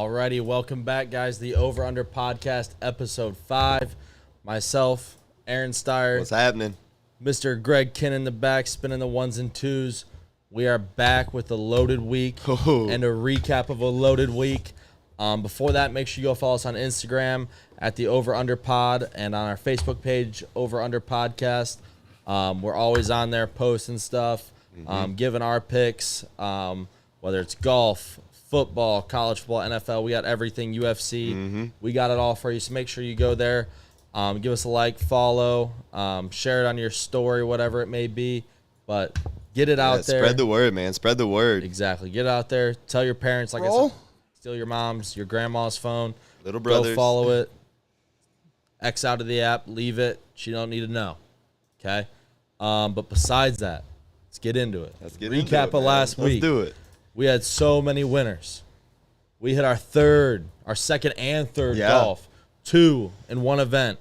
Alrighty, welcome back, guys. The Over Under Podcast, episode 5. Myself, Aaron Steyer. What's happening? Mr. Greg Kinn in the back, spinning the ones and twos. We are back with a loaded week and a recap of a loaded week. Before that, make sure you go follow us on Instagram at the Over Under Pod and on our Facebook page, Over Under Podcast. We're always on there posting stuff, giving our picks, whether it's golf, football, college football, NFL. We got everything, UFC. We got it all for you, so make sure you go there. Give us a like, follow, share it on your story, whatever it may be. But get it out there. Spread the word, man. Spread the word. Exactly. Get it out there. Tell your parents, like I said, steal your mom's, your grandma's phone. Little brothers. Go follow it. X out of the app. Leave it. She don't need to know. Okay? But besides that, let's get into it. Let's get Recap into it, of last week. Let's do it. We had so many winners. We hit our second and third golf, 2 in one event.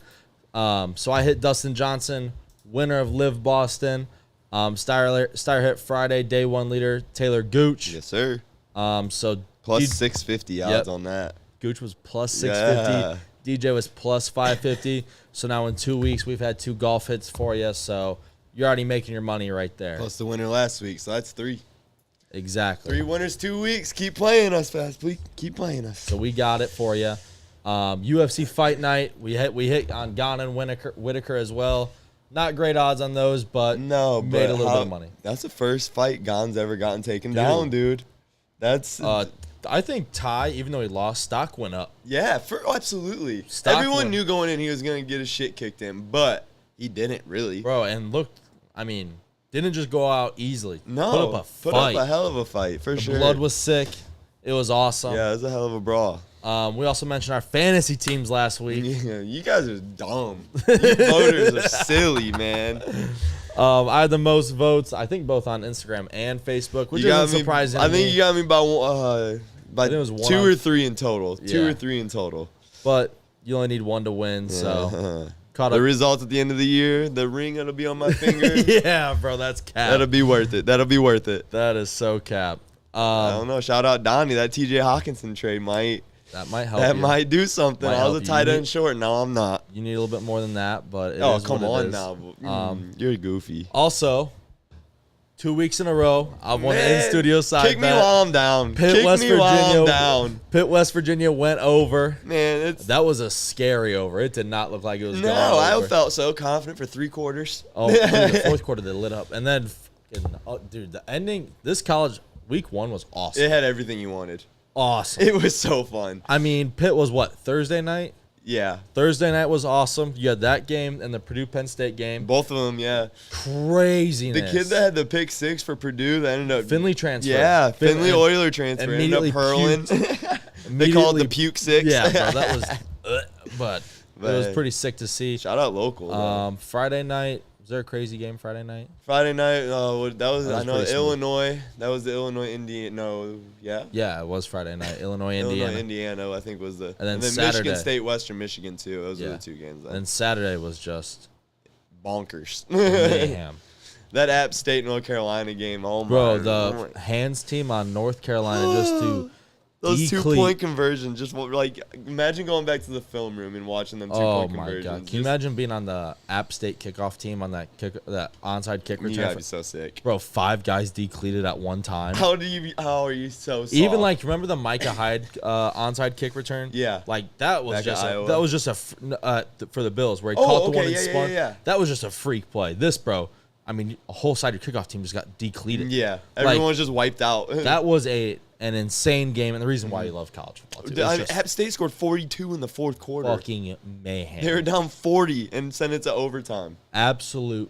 So I hit Dustin Johnson, winner of Live Boston. Steyer hit Friday, day 1 leader, Taylor Gooch. Yes, sir. So plus 650 odds on that. Gooch was plus 650. DJ was plus 550. So now in 2 weeks, we've had 2 golf hits for you. So you're already making your money right there. Plus the winner last week, so that's 3. Exactly. 3 winners, 2 weeks. Keep playing us, fast, please. Keep playing us. So we got it for you. UFC Fight Night, we hit on Ghana and Whitaker as well. Not great odds on those, but made a little bit of money. That's the first fight Gon's ever gotten taken down, dude. That's I think Ty, even though he lost, stock went up. Yeah, absolutely. Everyone knew going in he was gonna get his shit kicked in, but he didn't really. Bro, and look, I mean, didn't just go out easily. No, put up a fight. Put up a hell of a fight for sure. The blood was sick. It was awesome. Yeah, it was a hell of a brawl. We also mentioned our fantasy teams last week. Yeah, you guys are dumb. You voters are silly, man. I had the most votes, I think, both on Instagram and Facebook, which isn't surprising. I think you got me by it was 2 or 3 in total. Yeah. 2 or 3 in total. But you only need 1 to win, so caught the up. results at the end of the year, the ring that'll be on my finger. Yeah, bro, that's cap. That'll be worth it. That'll be worth it. That is so cap. I don't know. Shout out Donnie. That TJ Hawkinson trade might help. That might do something. I was a tight end short. Now I'm not. You need a little bit more than that, but come on now. You're goofy. Also, 2 weeks in a row, I've won the in-studio side. Kick me while I'm down. Pitt, West Virginia went over. Man, that was a scary over. It did not look like it was going over. No, I felt so confident for 3 quarters. Oh, dude, the fourth quarter they lit up, and then, dude, the ending. This college week 1 was awesome. It had everything you wanted. Awesome. It was so fun. I mean, Pitt was what, Thursday night? Yeah. Thursday night was awesome. You had that game and the Purdue-Penn State game. Both of them, yeah. Craziness. The kid that had the pick 6 for Purdue that ended up... Finley transfer. Yeah, Finley Oiler transfer. Ended up hurling. They call it the puke 6. Yeah, bro, that was... but it was pretty sick to see. Shout out local. Friday night... Was there a crazy game Friday night? Friday night, that was I know Illinois. That was the Illinois Indiana. No, yeah. Yeah, it was Friday night. Illinois, Indiana, I think was the. And then Saturday, Michigan State, Western Michigan too. Those were the 2 games. And Saturday was just bonkers. Mayhem. That App State North Carolina game. Oh my! Bro, the hands team on North Carolina just to. Those 2-point conversions, just like imagine going back to the film room and watching them 2-point conversions. Oh my god! Can you imagine being on the App State kickoff team on that onside kick return? You gotta be so sick, bro. 5 guys decleated at one time. How are you so soft? Even like remember the Micah Hyde onside kick return? Yeah, like that was just for the Bills where he caught the one and spun. Yeah. That was just a freak play. This, bro. I mean, a whole side of your kickoff team just got decleated. Yeah, everyone was just wiped out. That was an insane game, and the reason why you love college football, too. App State scored 42 in the 4th quarter. Fucking mayhem. They were down 40 and sent it to overtime. Absolute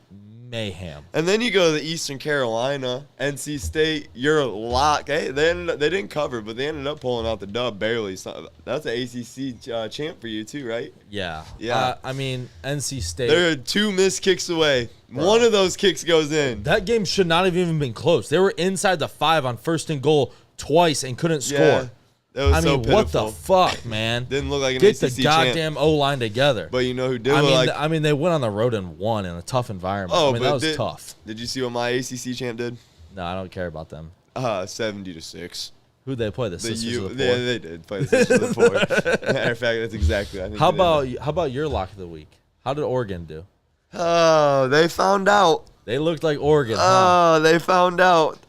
mayhem. And then you go to the Eastern Carolina, NC State, you're locked. Hey, they didn't cover, but they ended up pulling out the dub barely. So that's an ACC champ for you too, right? Yeah. Yeah. I mean, NC State. They're 2 missed kicks away. Bro. One of those kicks goes in. That game should not have even been close. They were inside the 5 on 1st and goal twice and couldn't score. Yeah, that was so pitiful. What the fuck, man? Didn't look like an Get ACC the goddamn O-line together. But you know who did? I mean, they went on the road and won in a tough environment. Oh, that was tough. Did you see what my ACC champ did? No, I don't care about them. 70-6. Who'd they play? The Sisters of the Yeah, Poor? they did play the Sisters of the Poor. Matter of fact, that's exactly. I think How about your lock of the week? How did Oregon do? Oh, they found out. They looked like Oregon. Huh? Oh, they found out.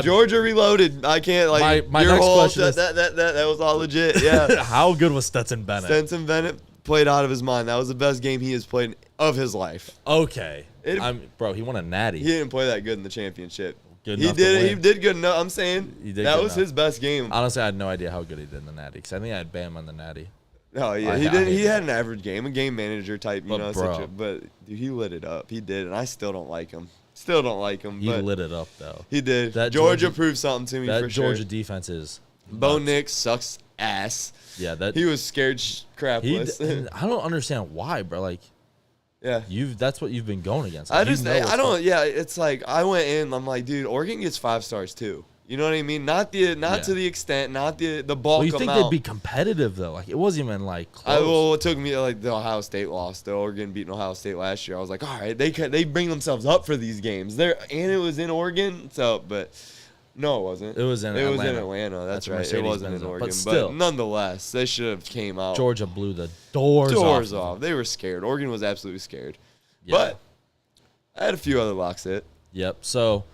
Georgia reloaded. I can't like my your next whole question is- that was all legit. Yeah. How good was Stetson Bennett? Stetson Bennett played out of his mind. That was the best game he has played of his life. Okay, bro, he won a natty. He didn't play that good in the championship. Good He enough to win. He did good enough. I'm saying that was his best game. Honestly, I had no idea how good he did in the natty because I think I had Bam on the natty. Oh yeah, he had an average game, a game manager type, you know. But dude, he lit it up. He did, and I still don't like him. He lit it up though. He did. That Georgia proved something to me that for Georgia sure. defense is. Bo nuts. Nix sucks ass. Yeah, that He was scared crapless. and I don't understand why, bro. Like yeah. that's what you've been going against. I Like, just yeah, it's like I went in, I'm like, dude, Oregon gets 5 stars too. You know what I mean? Not to the extent, not the bulk Well, you think amount. they'd be competitive though? Like it wasn't even like close. Well, it took me like the Ohio State loss. The Oregon beating Ohio State last year. I was like, all right, they bring themselves up for these games. And it was in Oregon. So, but no, it wasn't. It was in Atlanta. That's right. It wasn't in Oregon. But nonetheless, they should have came out. Georgia blew the doors off. They were scared. Oregon was absolutely scared. Yeah. But I had a few other locks hit. Yep. So,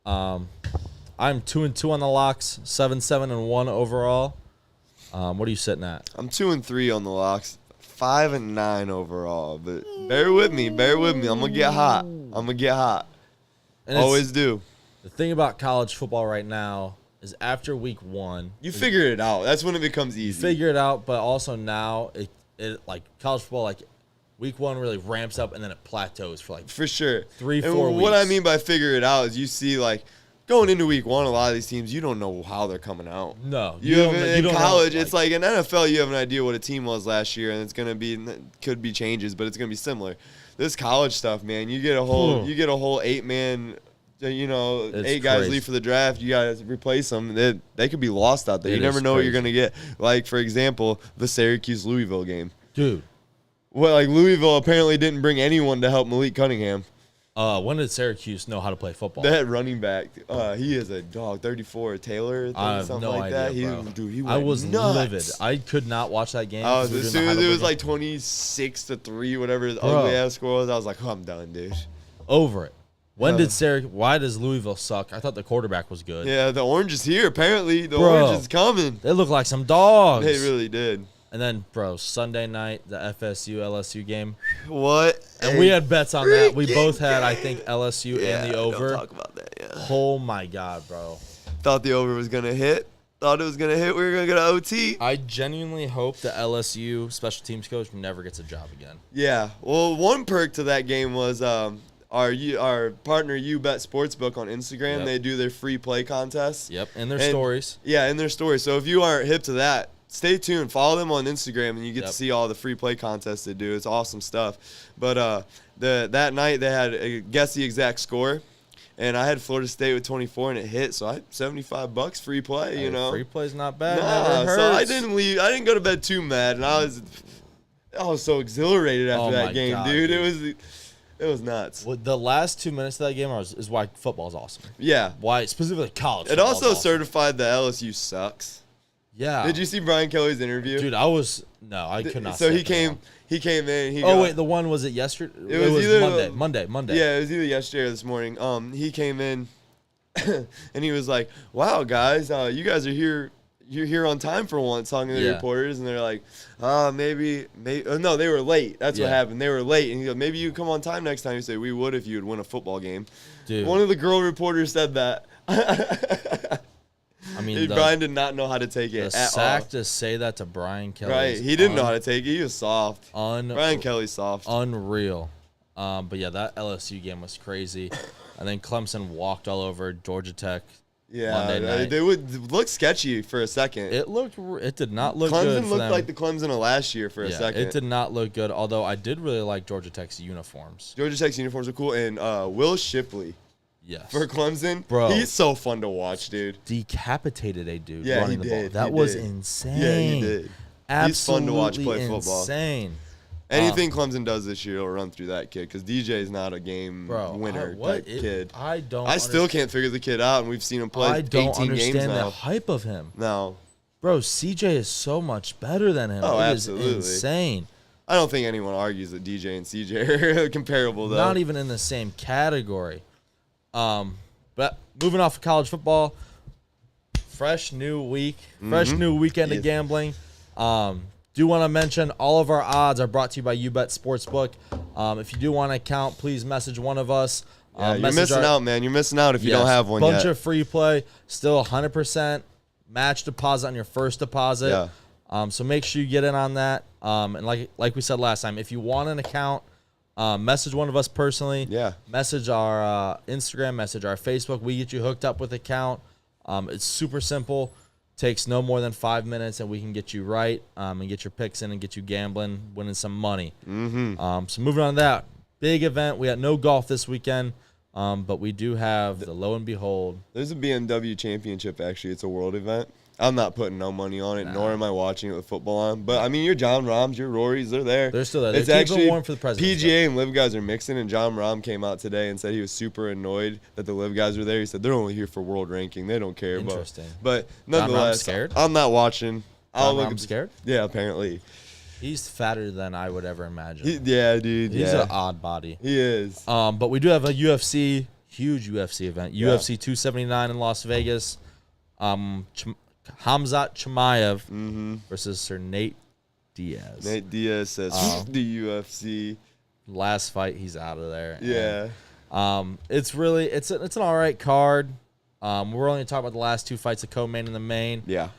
I'm 2-2 on the locks, 7-1 overall. What are you sitting at? I'm 2-3 on the locks, 5-9 overall. But bear with me. I'm gonna get hot. And Always do. The thing about college football right now is after week 1, You figure it out. That's when it becomes easy. figure it out. But also now, it like college football, like week 1 really ramps up and then it plateaus for like For sure. 3-4 and weeks. what I mean by figure it out is you see like going into week 1, a lot of these teams you don't know how they're coming out. No, In don't college, know, it's like in NFL you have an idea what a team was last year, and it's gonna be could be changes, but it's gonna be similar. This college stuff, man, you get a whole 8-man. It's 8 guys crazy. leave for the draft. You got to replace them. They could be lost out there. It You never is know what you're crazy. going to get. Like, for example, the Syracuse-Louisville game. dude. Well, like, Louisville apparently didn't bring anyone to help Malik Cunningham. When did Syracuse know how to play football? That running back, he is a dog. 34, Taylor, I have something no like idea, that. bro. He I went was nuts. livid. I could not watch that game. As We were doing soon the as it highlight was game. like 26-3, whatever the Bro. ugly ass score was, I was like, oh, I'm done, dude. Over it. Why does Louisville suck? I thought the quarterback was good. Yeah, the orange is here. Apparently, the Bro. orange is coming. They look like some dogs. They really did. And then, bro, Sunday night, the FSU LSU game. What? And we had bets on that. We both had, I think, LSU and the over. Don't talk about that, yeah. Oh my God, bro. Thought the over was going to hit. Thought it was going to hit. We were going to get an OT. I genuinely hope the LSU special teams coach never gets a job again. Yeah. Well, one perk to that game was our partner UBet Sportsbook on Instagram. Yep. They do their free play contests. Yep, and their stories. Yeah, in their stories. So if you aren't hip to that, stay tuned. Follow them on Instagram, and you get to see all the free play contests they do. It's awesome stuff. But that night they had guess the exact score, and I had Florida State with 24, and it hit. So I had $75 free play. Hey, You know, free play's not bad. nah, Never so I hurts. didn't leave. I didn't go to bed too mad, and I was so exhilarated after Oh that my game, God, dude. It was nuts. Well, the last 2 minutes of that game is why football's awesome. Yeah. Why specifically college. It football's also awesome. certified that LSU sucks. Yeah. Did you see Brian Kelly's interview? Dude, I could not. So sit he there came in. long. Oh wait, the one was it yesterday? It was either Monday. Yeah, it was either yesterday or this morning. He came in, and he was like, "Wow, guys, you guys are here. You're here on time for once." Talking to the reporters, and they're like, maybe. No, they were late. That's what happened. They were late, and he goes, "Maybe you come on time next time." He said, "We would if you would win a football game." Dude, One of the girl reporters said that. I mean, Brian did not know how to take it the at sack all. to say that to Brian Kelly. Right, he didn't know how to take it. He was soft. Brian Kelly's soft. Unreal. But yeah, that LSU game was crazy. And then Clemson walked all over Georgia Tech. Yeah, Monday night. they would look sketchy for a second. It did not look good. Clemson for looked them. like the Clemson of last year for a second. It did not look good. Although I did really like Georgia Tech's uniforms. Georgia Tech's uniforms are cool, and Will Shipley Yes. for Clemson, Bro. he's so fun to watch, dude. Decapitated a dude Yeah, running he the ball. did. That He was did. insane. Yeah, he did. Absolutely He's fun to watch play football. insane. Anything Clemson does this year will run through that kid because DJ is not a game winner type kid. I still can't figure the kid out, and we've seen him play 18 games now. I don't understand the hype of him. No. Bro, CJ is so much better than him. Oh, absolutely. It is insane. I don't think anyone argues that DJ and CJ are comparable, though. Not even in the same category. But moving off of college football, fresh new week, fresh new weekend of gambling. Do want to mention all of our odds are brought to you by UBet Sportsbook. If you do want an account, please message one of us. You're missing out, man. You're missing out if you don't have one yet. Bunch of free play, still 100% match deposit on your first deposit. Yeah. So make sure you get in on that. And like we said last time, if you want an account, message one of us personally. Yeah. Message our Instagram, message our Facebook. We get you hooked up with an account. It's super simple. Takes no more than 5 minutes, and we can get you right and get your picks in and get you gambling, winning some money. So moving on to that, big event. We got no golf this weekend, but we do have the lo and behold. There's a Bmw Championship, actually. It's a world event. I'm not putting no money on it, nor am I watching it with football on. But, I mean, your John Rahms, your Rorys, they're there. They're still there. It's actually warm for the President's PGA and Live guys are mixing, and John Rahm came out today and said he was super annoyed that the Live guys are there. He said they're only here for world ranking. They don't care. Interesting. But nonetheless, scared? I'm not watching. John Rahm's scared? Yeah, apparently. He's fatter than I would ever imagine. Yeah, dude. He's an odd body. He is. But we do have a huge UFC event. UFC 279 in Las Vegas. Khamzat Chimaev versus Sir Nate Diaz. Nate Diaz says the UFC. Last fight, he's out of there. Yeah. And, it's an all right card. We're only talking about the last two fights of co-main and the main. Yeah.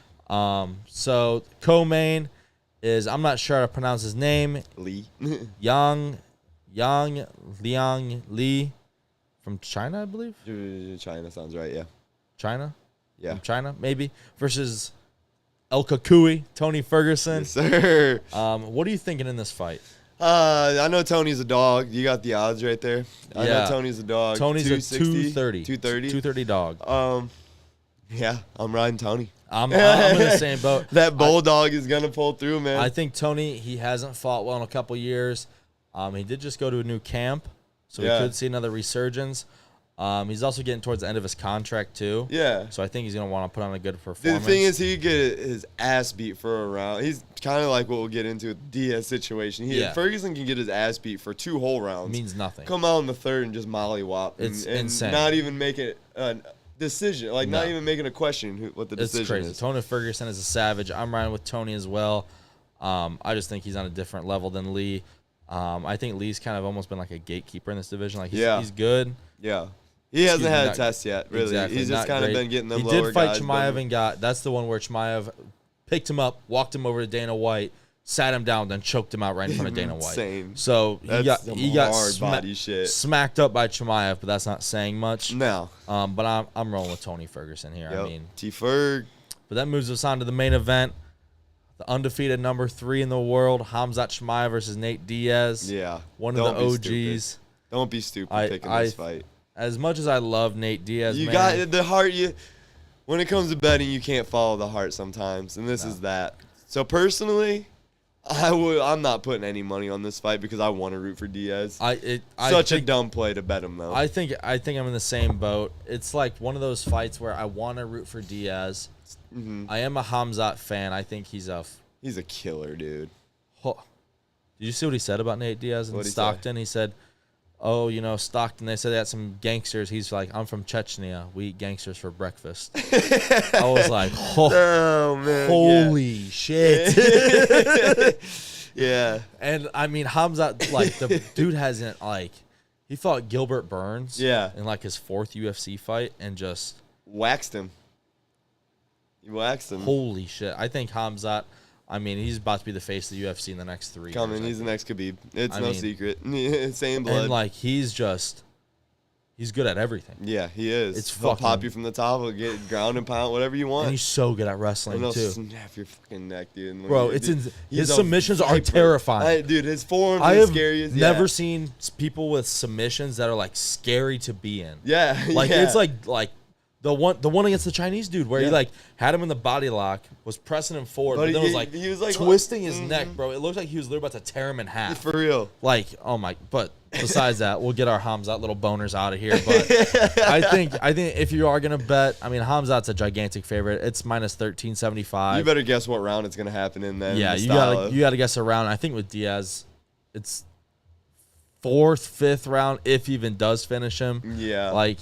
So co-main is, I'm not sure how to pronounce his name. Lee. Yang Liang Li from China, I believe. China sounds right. Yeah. China. Yeah. From China, maybe, versus El Kakui, Tony Ferguson. Yes, sir. What are you thinking in this fight? I know Tony's a dog. You got the odds right there. I know Tony's a dog. Tony's a 230. 230? 230 dog. Yeah, I'm riding Tony. I'm in the same boat. That bulldog is going to pull through, man. I think Tony, he hasn't fought well in a couple years. He did just go to a new camp, so we could see another resurgence. He's also getting towards the end of his contract, too. Yeah. So I think he's going to want to put on a good performance. The thing is, he could get his ass beat for a round. He's kind of like what we'll get into with Diaz situation. Ferguson can get his ass beat for 2 whole rounds. Means nothing. Come out in the third and just mollywop. It's and insane. Not even make it a decision. Like, not even making a question what the decision is. It's crazy. Tony Ferguson is a savage. I'm riding with Tony as well. I just think he's on a different level than Lee. I think Lee's kind of almost been like a gatekeeper in this division. Like, he's good. Yeah. He hasn't had a test yet, really. Exactly, he's just kind of been getting them lower guys. He did fight Chimaev and that's the one where Chimaev picked him up, walked him over to Dana White, sat him down, then choked him out right in front of Dana White. Insane. So he got hard body shit. Smacked up by Chimaev, but that's not saying much. No. But I'm rolling with Tony Ferguson here. Yep. I mean, T-Ferg. But that moves us on to the main event. The undefeated number 3 in the world, Khamzat Chimaev versus Nate Diaz. Yeah. One of the OGs. Don't be stupid picking this fight. As much as I love Nate Diaz, you got the heart. When it comes to betting, you can't follow the heart sometimes, and this is that. So personally, I'm not putting any money on this fight because I want to root for Diaz. Such a dumb play to bet him though. I think I'm in the same boat. It's like one of those fights where I want to root for Diaz. I am a Khamzat fan. I think he's a killer, dude. Did you see what he said about Nate Diaz in Stockton? He said, "Oh, Stockton, they said they had some gangsters." He's like, "I'm from Chechnya. We eat gangsters for breakfast." I was like, oh man, holy shit. Yeah. And I mean, Khamzat, like, the dude hasn't, like, he fought Gilbert Burns in like his 4th UFC fight and just waxed him. He waxed him. Holy shit. I think Khamzat, I mean, he's about to be the face of the UFC in the next 3 years. Coming, he's the next Khabib. It's no secret. Same blood. And, like, he's good at everything. Yeah, he is. It's He'll pop you from the top. He'll get ground and pound, whatever you want. And he's so good at wrestling, and too. Snap your fucking neck, dude. Bro, his submissions are terrifying. Dude, his forearms are scary as never seen people with submissions that are, like, scary to be in. Yeah. Like, it's like The one against the Chinese dude where he like had him in the body lock, was pressing him forward, but then he was like twisting his neck, bro. It looked like he was literally about to tear him in half. For real. Like, oh my! But besides that, we'll get our Hamzat little boners out of here. But I think if you are gonna bet, I mean, Hamzat's a gigantic favorite. It's minus 1375. You better guess what round it's gonna happen in then. Yeah, you gotta guess a round. I think with Diaz, it's 4th, 5th round if he even does finish him. Yeah, like.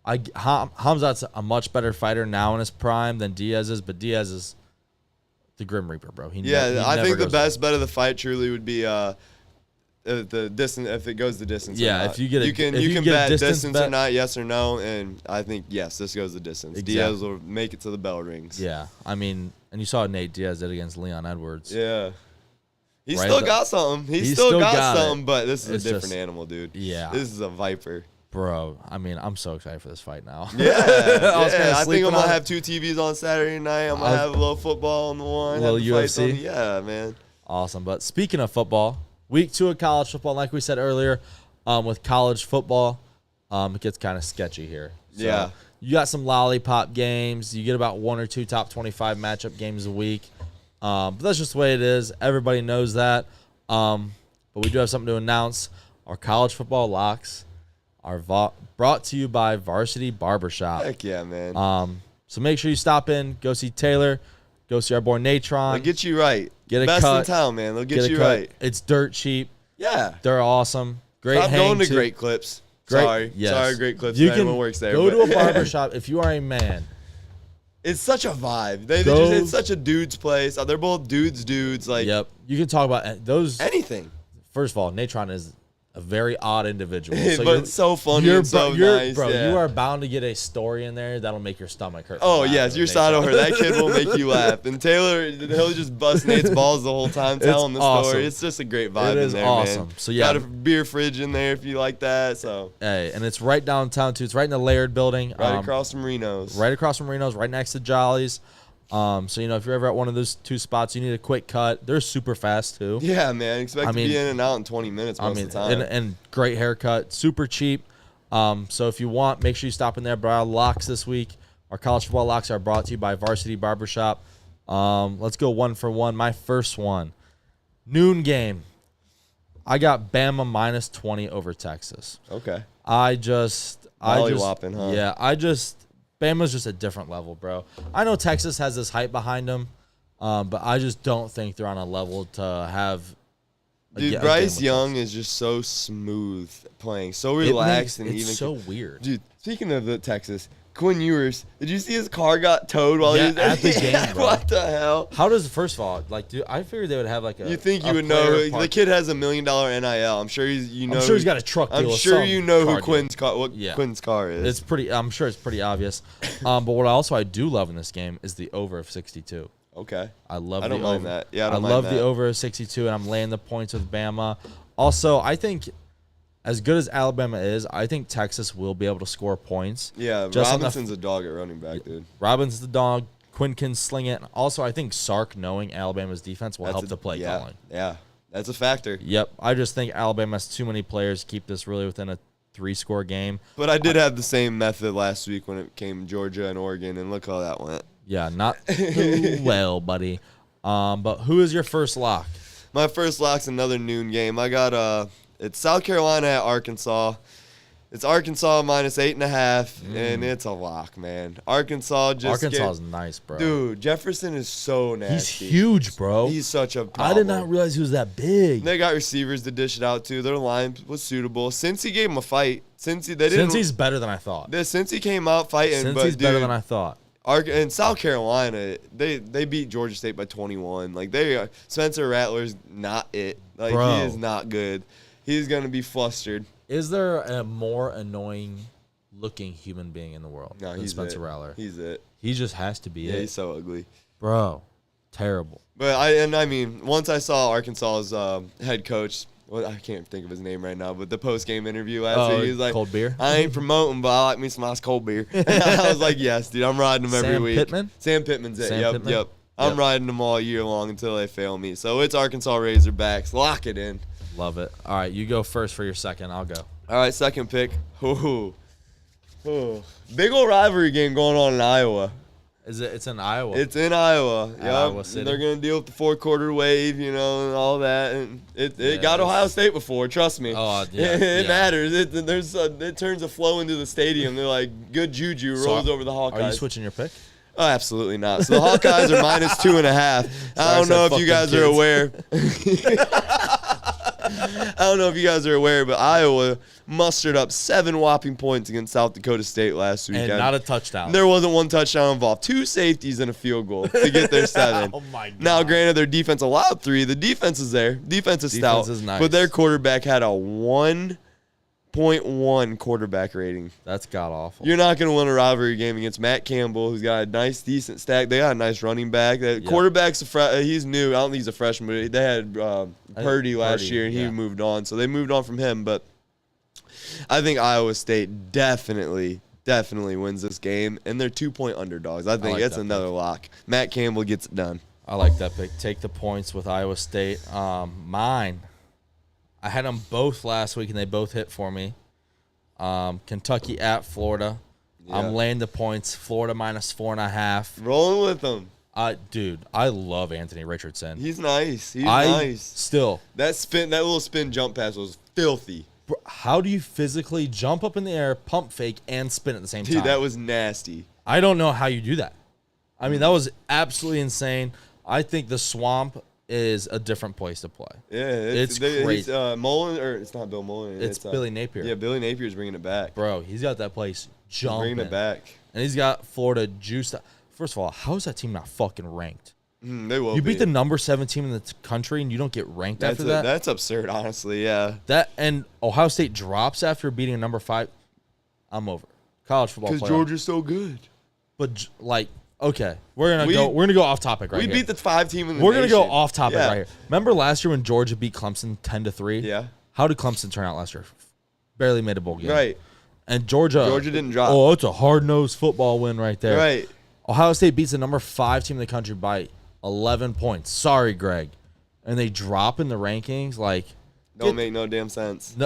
Hamzat's a much better fighter now in his prime than Diaz is, but Diaz is the Grim Reaper, bro. I think the best bet of the fight truly would be the distance, if it goes the distance. Yeah, or not. if you get you can bet distance or not, yes or no, and I think yes, this goes the distance. Exactly. Diaz will make it to the bell rings. Yeah, I mean, and you saw what Nate Diaz did against Leon Edwards. Yeah. He's still got something. He's still got something, but this is a different animal, dude. Yeah. This is a viper. Bro, I mean, I'm so excited for this fight now. Yeah, I think I'm going to have 2 TVs on Saturday night. I'm going to have a little football on the one. A little UFC? Yeah, man. Awesome. But speaking of football, week 2 of college football, like we said earlier, with college football, it gets kind of sketchy here. So yeah. You got some lollipop games. You get about 1 or 2 top 25 matchup games a week. But that's just the way it is. Everybody knows that. But we do have something to announce. Our college football locks are brought to you by Varsity Barbershop. Heck yeah, man. So make sure you stop in, go see Taylor, go see our boy Natron. They'll get you right. Get a Best cut. in town, man. They'll get you right. It's dirt cheap. Yeah. They're awesome. Great Stop hang going to too. Great Clips. Great, Sorry. yes. Sorry, Great Clips. You Anyone can works there. go to a barbershop if you are a man. It's such a vibe. It's such a dude's place. They're both dudes. Like, yep. You can talk about those. Anything. First of all, Natron is a very odd individual. So but it's so funny and so nice. Bro, yeah. You are bound to get a story in there that'll make your stomach hurt. Oh, yes. Your side over. That kid will make you laugh. And Taylor, he'll just bust Nate's balls the whole time telling the story. It's just a great vibe in there, awesome. Man. So, yeah. Got a beer fridge in there if you like that. So. Hey, and it's right downtown, too. It's right in the Laird building. Right across from Reno's. Right across from Reno's, right next to Jolly's. So, if you're ever at one of those 2 spots, you need a quick cut. They're super fast, too. Yeah, man. Expect to be in and out in 20 minutes most of the time. And great haircut. Super cheap. So, if you want, make sure you stop in there. But our locks this week, our college football locks are brought to you by Varsity Barbershop. Let's go 1 for 1. My first one. Noon game. I got Bama minus 20 over Texas. Okay. Molly-whopping, huh? Yeah, Bama's just a different level, bro. I know Texas has this hype behind them, but I just don't think they're on a level to have. Dude, Bryce Young is just so smooth playing, so relaxed, it's so weird. Dude, speaking of the Texas, Quinn Ewers, did you see his car got towed while he was at the game, bro? What the hell? How does, first of all, dude, I figured they would have like a. You think you would know? The kid has $1 million NIL. I'm sure he's, I'm sure he's got a truck deal. I'm sure you know who Quinn's car is. I'm sure it's pretty obvious. But what I do love in this game is the over of 62. Okay. I don't mind that. Yeah, I love the over of 62, and I'm laying the points with Bama. Also, I think, as good as Alabama is, I think Texas will be able to score points. Yeah, Robinson's a dog at running back, dude. Robinson's the dog. Quinn can sling it. Also, I think Sark knowing Alabama's defense will help the play calling. Yeah, that's a factor. Yep. I just think Alabama has too many players to keep this really within a 3-score game. But I did have the same method last week when it came Georgia and Oregon, and look how that went. Yeah, not too well, buddy. But who is your first lock? My first lock's another noon game. I got it's South Carolina at Arkansas. It's Arkansas minus 8.5, and it's a lock, man. Arkansas is nice, bro. Dude, Jefferson is so nasty. He's huge, bro. He's such a problem. I did not realize he was that big. They got receivers to dish it out to. Their line was suitable. Cincy gave him a fight. Cincy's better than I thought. Cincy came out fighting, Cincy's better than I thought. And South Carolina, they beat Georgia State by 21. Like Spencer Rattler's not it. Like Bro. He is not good. He's gonna be flustered. Is there a more annoying looking human being in the world than Spencer Rattler? He's it. He just has to be it. Yeah, he's so ugly. Bro, terrible. But once I saw Arkansas's head coach, I can't think of his name right now, but the post-game interview last week, he was like, cold beer? I ain't promoting, but I like me some nice cold beer. And I was like, yes, dude, I'm riding them every week. Sam Pittman's it. Yep. I'm riding them all year long until they fail me. So it's Arkansas Razorbacks. Lock it in. Love it. All right, you go first for your second. I'll go. All right, second pick. Ooh. Big old rivalry game going on in Iowa. Is it? It's in Iowa. It's in Iowa. At Iowa City. They're gonna deal with the 4-quarter wave, and all that. And it got Ohio State before. Trust me. Oh yeah. It matters. It turns a flow into the stadium. They're like good juju rolls over the Hawkeyes. Are you switching your pick? Oh, absolutely not. So the Hawkeyes are -2.5. I don't know if you guys are aware. I don't know if you guys are aware, but Iowa mustered up 7 whopping points against South Dakota State last weekend. And not a touchdown. There wasn't one touchdown involved. 2 safeties and a field goal to get their 7. Oh, my God. Now, granted, their defense allowed 3. The defense is there. Defense is stout. Is nice. But their quarterback had a 1.1 quarterback rating. That's god-awful. You're not going to win a rivalry game against Matt Campbell, who's got a nice, decent stack. They got a nice running back. Quarterback's he's new. I don't think he's a freshman, but they had Purdy last year, and he moved on. So they moved on from him. But I think Iowa State definitely wins this game, and they're 2-point underdogs. I think it's another lock. Matt Campbell gets it done. I like that pick. Take the points with Iowa State. Mine, I had them both last week, and they both hit for me. Kentucky at Florida. Yeah. I'm laying the points. Florida -4.5. Rolling with them. Dude, I love Anthony Richardson. He's nice. Nice. Still. That little spin jump pass was filthy. Bro, how do you physically jump up in the air, pump fake, and spin at the same time? Dude, that was nasty. I don't know how you do that. I mean, that was absolutely insane. I think the Swamp is a different place to play. Yeah, it's crazy. Mullen, or it's not Bill Mullen. It's Billy Napier. Yeah, Billy Napier's bringing it back. Bro, he's got that place jumping. Bringing it back. And he's got Florida juiced up. First of all, how is that team not fucking ranked? They will. You beat the number 7 team in the country, and you don't get ranked after that? That's absurd, honestly, yeah. That and Ohio State drops after beating a number 5. I'm over. College football playoff. Because Georgia's so good. But, okay, we're gonna go off topic right here. We beat the 5 team in the We're nation. gonna go off topic right here. Remember last year when Georgia beat Clemson 10-3? Yeah. How did Clemson turn out last year? Barely made a bowl game. Right. And Georgia didn't drop. Oh, it's a hard-nosed football win right there. Right. Ohio State beats the number 5 team in the country by 11 points. Sorry, Greg. And they drop in the rankings. Don't make no damn sense.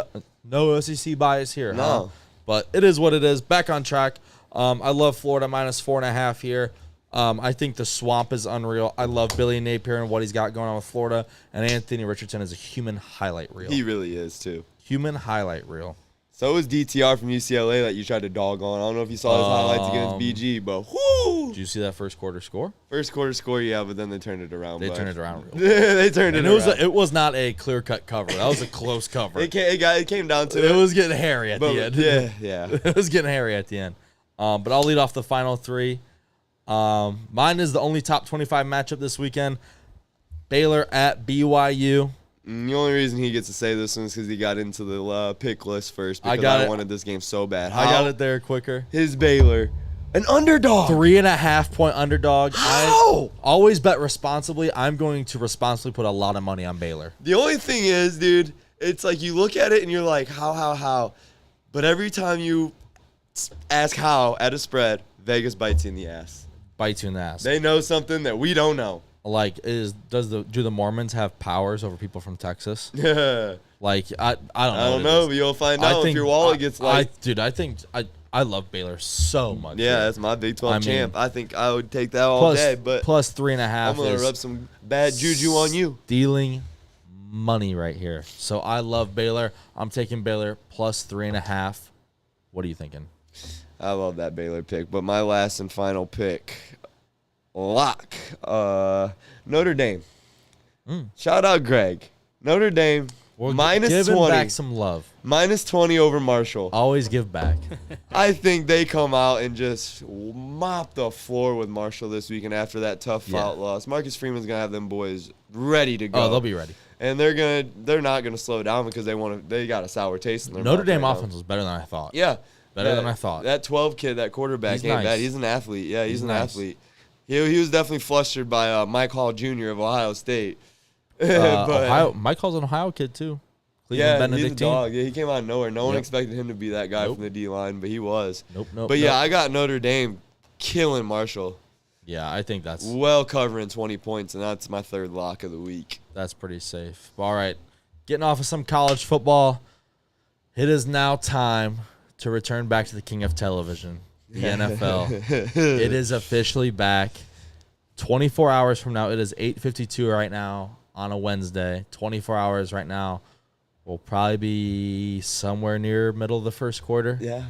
No SEC bias here. No. Huh? But it is what it is. Back on track. I love Florida -4.5 here. I think the Swamp is unreal. I love Billy Napier and what he's got going on with Florida. And Anthony Richardson is a human highlight reel. He really is, too. Human highlight reel. So is DTR from UCLA that you tried to dog on. I don't know if you saw his highlights against BG, but whoo! Did you see that first quarter score? First quarter score, yeah, but then they turned it around. They turned it around real They turned it around. It was not a clear-cut cover. That was a close cover. It came down to it. It was getting hairy at the end. Yeah. It was getting hairy at the end. But I'll lead off the final 3. Mine is the only top 25 matchup this weekend. Baylor at BYU. The only reason he gets to say this one is because he got into the pick list first because I wanted this game so bad. I got it there quicker. His Baylor. An underdog. 3.5-point underdog. How? I always bet responsibly. I'm going to responsibly put a lot of money on Baylor. The only thing is, dude, it's like you look at it and you're like, how? But every time you ask how at a spread, Vegas bites you in the ass. Bites you in the ass. They know something that we don't know. Do the Mormons have powers over people from Texas? I don't know. I don't know, but you'll find out if your wallet gets light. I love Baylor so much. Yeah, that's my Big 12 champ. I think I would take that all day. But plus 3.5. I'm gonna rub some bad juju on you. Stealing money right here. So I love Baylor. I'm taking Baylor plus 3.5. What are you thinking? I love that Baylor pick, but my last and final pick. Lock. Notre Dame. Shout out Greg. Notre Dame. We're minus giving 20. Back some love. Minus 20 over Marshall. Always give back. I think they come out and just mop the floor with Marshall this weekend after that tough foul loss. Marcus Freeman's gonna have them boys ready to go. Oh, they'll be ready. And they're not gonna slow down because they got a sour taste in their Notre mouth Dame right offense was better than I thought. Yeah. Better than I thought. That 12 kid, that quarterback, ain't bad. He's an athlete. Yeah, he's an athlete. He was definitely flustered by Mike Hall Jr. of Ohio State. Mike Hall's an Ohio kid, too. Cleveland he's a dog. Yeah, he came out of nowhere. No one expected him to be that guy from the D-line, but he was. But I got Notre Dame killing Marshall. Yeah, I think that's... well covering 20 points, and that's my third lock of the week. That's pretty safe. All right, getting off of some college football, it is now time to return back to the king of television, the NFL. It is officially back. 24 hours from now, it is 8:52 right now on a Wednesday. 24 hours right now. We'll probably be somewhere near middle of the first quarter. Yeah.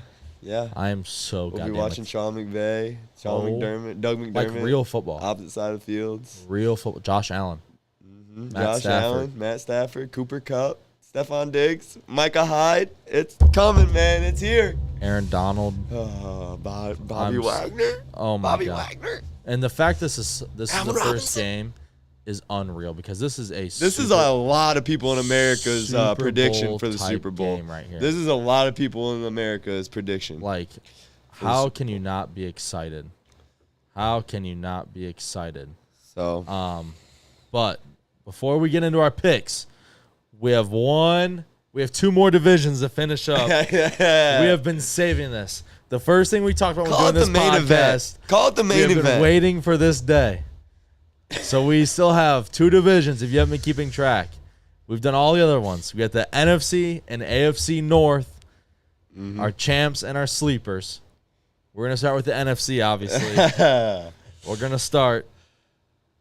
I am so We'll be watching Sean McVay, McDermott, Doug McDermott. Like real football. Opposite side of the fields. Real football. Josh Allen. Josh Allen, Matt Stafford, Cooper Kupp, Stephon Diggs, Micah Hyde. It's coming, man. It's here. Aaron Donald. Bobby Wagner. Oh, my Bobby God. Wagner. And the fact this is the Allen first Robinson. game is unreal because this is This is a lot of people in America's Super prediction Bowl for the type Super Bowl. game right here. This is a lot of people in America's prediction. Like, how can you not be excited? How can you not be excited? So, But before we get into our picks, we have two more divisions to finish up. We have been saving this. The first thing we talked about when doing this podcast. Call it the main we have event. been waiting for this day. So we still have two divisions if you haven't been keeping track. We've done all the other ones. We got the NFC and AFC North, our champs and our sleepers. We're going to start with the NFC, obviously. We're going to start.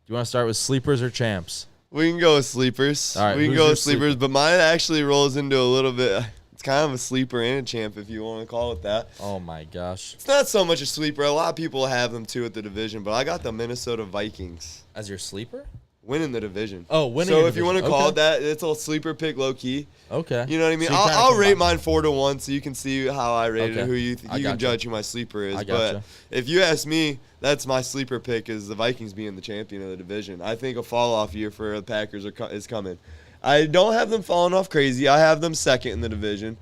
Do you want to start with sleepers or champs? We can go with sleepers. All right, we can who's go your with sleepers, but mine actually rolls into a little bit. It's kind of a sleeper and a champ, if you want to call it that. Oh, my gosh. It's not so much a sleeper. A lot of people have them, too, at the division, but I got the Minnesota Vikings As your sleeper? winning the division. Oh, winning So your if you want to division. call Okay. it that, it's a sleeper pick low-key. Okay. You know what I mean? So you kinda I'll rate combine. mine 4-1 so you can see how I rated Okay. it, who you I can gotcha. judge who my sleeper is. I But gotcha. if you ask me, that's my sleeper pick is the Vikings being the champion of the division. I think a fall-off year for the Packers is coming. I don't have them falling off crazy. I have them second in the division.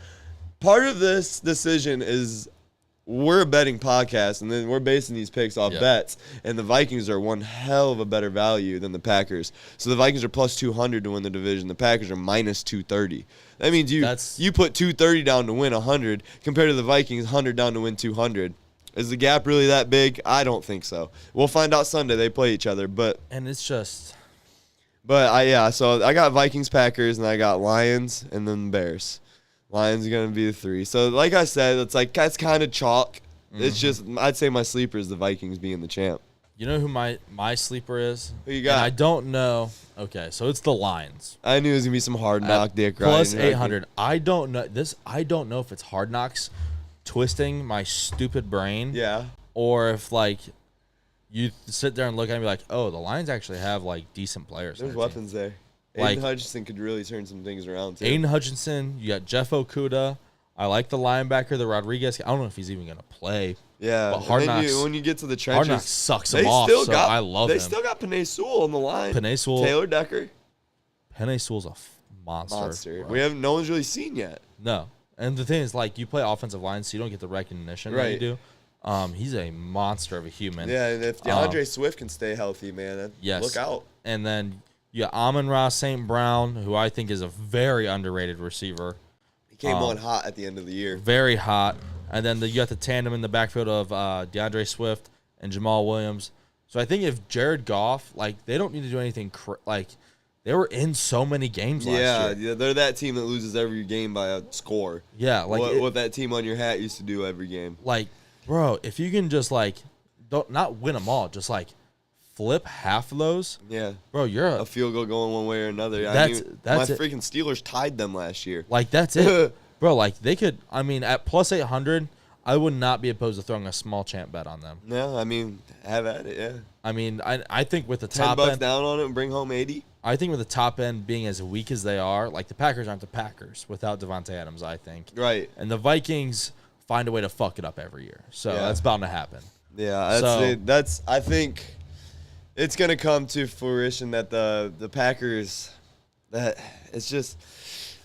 Part of this decision is we're a betting podcast, and then we're basing these picks off bets, and the Vikings are one hell of a better value than the Packers. So the Vikings are plus 200 to win the division. The Packers are minus 230. That means you put 230 down to win 100 compared to the Vikings 100 down to win 200. Is the gap really that big? I don't think so. We'll find out Sunday. They play each other, And it's just... so I got Vikings, Packers, and I got Lions, and then Bears. Lions are going to be the 3. So, like I said, that's kind of chalk. It's just, I'd say my sleeper is the Vikings being the champ. You know who my sleeper is? Who you got? And I don't know. Okay, so it's the Lions. I knew it was going to be some hard knock dick riding. Plus 800. I don't know if it's Hard Knocks twisting my stupid brain. Yeah. Or if, like, you sit there and look at me like, oh, the Lions actually have, like, decent players. There's on their weapons there. Like- Aiden Hutchinson could really turn some things around, too. Aiden Hutchinson, you got Jeff Okuda. I like the linebacker, the Rodriguez. I don't know if he's even going to play. Yeah. But Hard and then Knocks, when you get to the trenches, Hard Knocks sucks him off, so I love him. They still got Penei Sewell on the line. Penei Sewell. Taylor Decker. Penei Sewell's a monster. Monster. bro. No one's really seen yet. No. And the thing is, like, you play offensive line, so you don't get the recognition that you do. He's a monster of a human. Yeah, and if DeAndre Swift can stay healthy, man, yes. look out. And then you got Amon-Ra St. Brown, who I think is a very underrated receiver. He came on hot at the end of the year. Very hot. And then you got the tandem in the backfield of DeAndre Swift and Jamal Williams. So I think if Jared Goff, like, they don't need to do anything they were in so many games last year. Yeah, they're that team that loses every game by a score. Yeah, like what that team on your hat used to do every game. Like, bro, if you can just, like, not win them all, just, like, flip half of those. Yeah. Bro, you're a field goal going one way or another. That's my it. freaking Steelers tied them last year. Like, that's it. Bro, like, they could, I mean, at plus 800, I would not be opposed to throwing a small champ bet on them. No, I mean, have at it, yeah. I mean, I think with the top $10 end down on it and bring home 80. I think with the top end being as weak as they are, like, the Packers aren't the Packers without Devontae Adams, I think. Right. And the Vikings find a way to fuck it up every year. So that's bound to happen. Yeah, that's it. That's, I think it's going to come to fruition that the Packers, that it's just,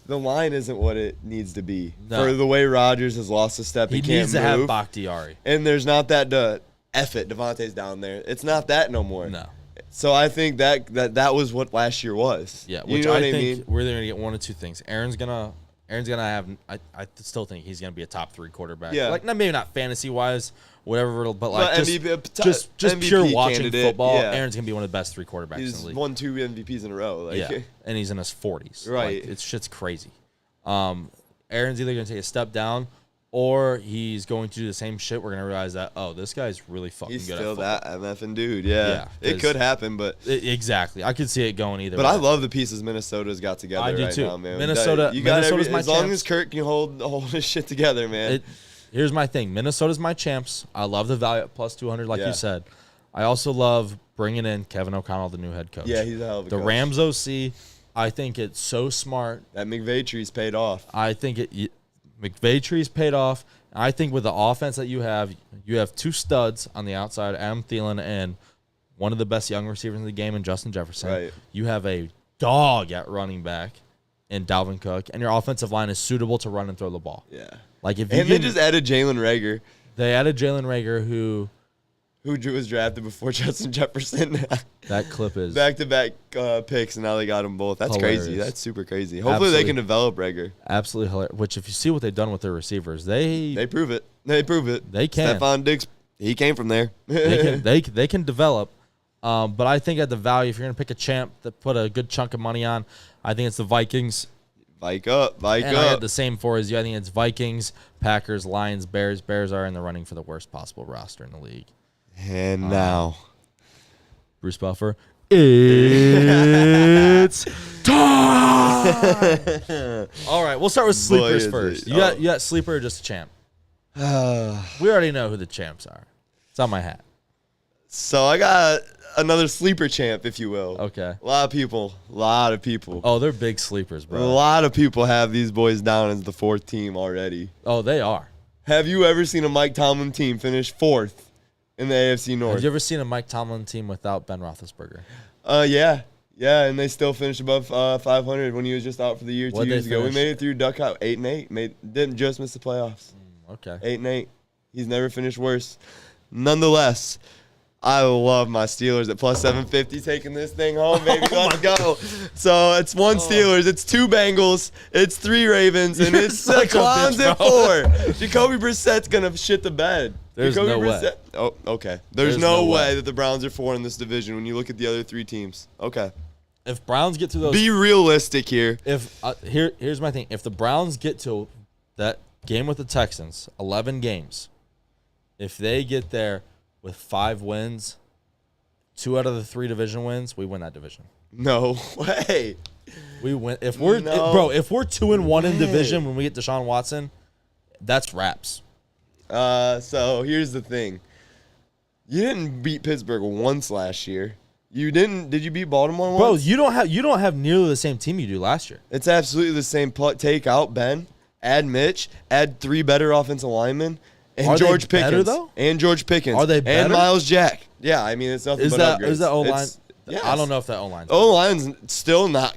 the line isn't what it needs to be. No. For the way Rodgers has lost a step, he can't needs to move. have Bakhtiari. And there's not that F it, Devontae's down there. It's not that no more. No. So I think that was what last year was. Yeah, you which know I what think mean? we're going to get one of two things. Aaron's gonna have. I still think he's gonna be a top 3 quarterback. Yeah. Like, maybe not fantasy wise, whatever, but like But just MVP pure watching candidate, football. yeah. Aaron's gonna be one of the best 3 quarterbacks in He's the league. won 2 MVPs in a row. Like, Yeah, and he's in his 40s. Right. Like, it's shit's crazy. Aaron's either gonna take a step down, or he's going to do the same shit. We're going to realize that, oh, this guy's really fucking He's good still at that MFing dude. Yeah. It could happen, but exactly. I could see it going either But way. I love the pieces Minnesota's got together I do right too. now, man. Minnesota's my as long champs. as Kurt can hold his shit together, man. Here's my thing. Minnesota's my champs. I love the value at plus 200, like Yeah. you said. I also love bringing in Kevin O'Connell, the new head coach. Yeah, he's a hell of a The coach. Rams OC, I think it's so smart. That McVay tree's paid off. I think McVay tree's paid off. I think with the offense that you have two studs on the outside, Adam Thielen and one of the best young receivers in the game in Justin Jefferson. Right. You have a dog at running back in Dalvin Cook, and your offensive line is suitable to run and throw the ball. Yeah. Like if you they just added Jalen Reagor. They added Jalen Reagor, who was drafted before Justin Jefferson. that clip is back-to-back picks, and now they got them both. That's hilarious. crazy. That's super crazy. Hopefully they can develop Reagor. Absolutely hilarious. Which, if you see what they've done with their receivers, they prove it. They prove it. They can. Stephon Diggs, he came from there. they can develop. But I think at the value, if you're going to pick a champ that put a good chunk of money on, I think it's the Vikings. Vike up. I had the same four as you. I think it's Vikings, Packers, Lions, Bears. Bears are in the running for the worst possible roster in the league. And now, Bruce Buffer, it's time. All right, we'll start with sleepers first. You got sleeper or just a champ? We already know who the champs are. It's on my hat. So I got another sleeper champ, if you will. Okay. A lot of people. Oh, they're big sleepers, bro. A lot of people have these boys down as the fourth team already. Oh, they are. Have you ever seen a Mike Tomlin team finish fourth in the AFC North? Have you ever seen a Mike Tomlin team without Ben Roethlisberger? Yeah. Yeah, and they still finished above 500 when he was just out for the year 2 years ago. We made it through Duck Out 8-8. Didn't just miss the playoffs. Okay. 8-8. He's never finished worse. Nonetheless, I love my Steelers at plus 750 taking this thing home, baby. Let's go. So it's one Steelers, it's two Bengals, it's three Ravens, and it's the Clowns at 4. Jacoby Brissett's going to shit the bed. There's no way. Oh, okay. There's no way that the Browns are 4 in this division when you look at the other three teams. Okay. If Browns get to those... Be realistic here. Here's my thing. If the Browns get to that game with the Texans, 11 games, if they get there with 5 wins, 2 out of the 3 division wins, we win that division. No way. We win. If we're 2-1 in division when we get Deshaun Watson, that's wraps. So here's the thing. You didn't beat Pittsburgh once last year. You didn't. Did you beat Baltimore once? Bro, you don't have nearly the same team you do last year. It's absolutely the same. Take out Ben, add Mitch, add 3 better offensive linemen. And George Pickens. Better, though? And George Pickens. Are they better? And Miles Jack. Yeah, I mean, it's nothing but upgrades. Is that O-line? Yes. I don't know if that O-line. O-line's still not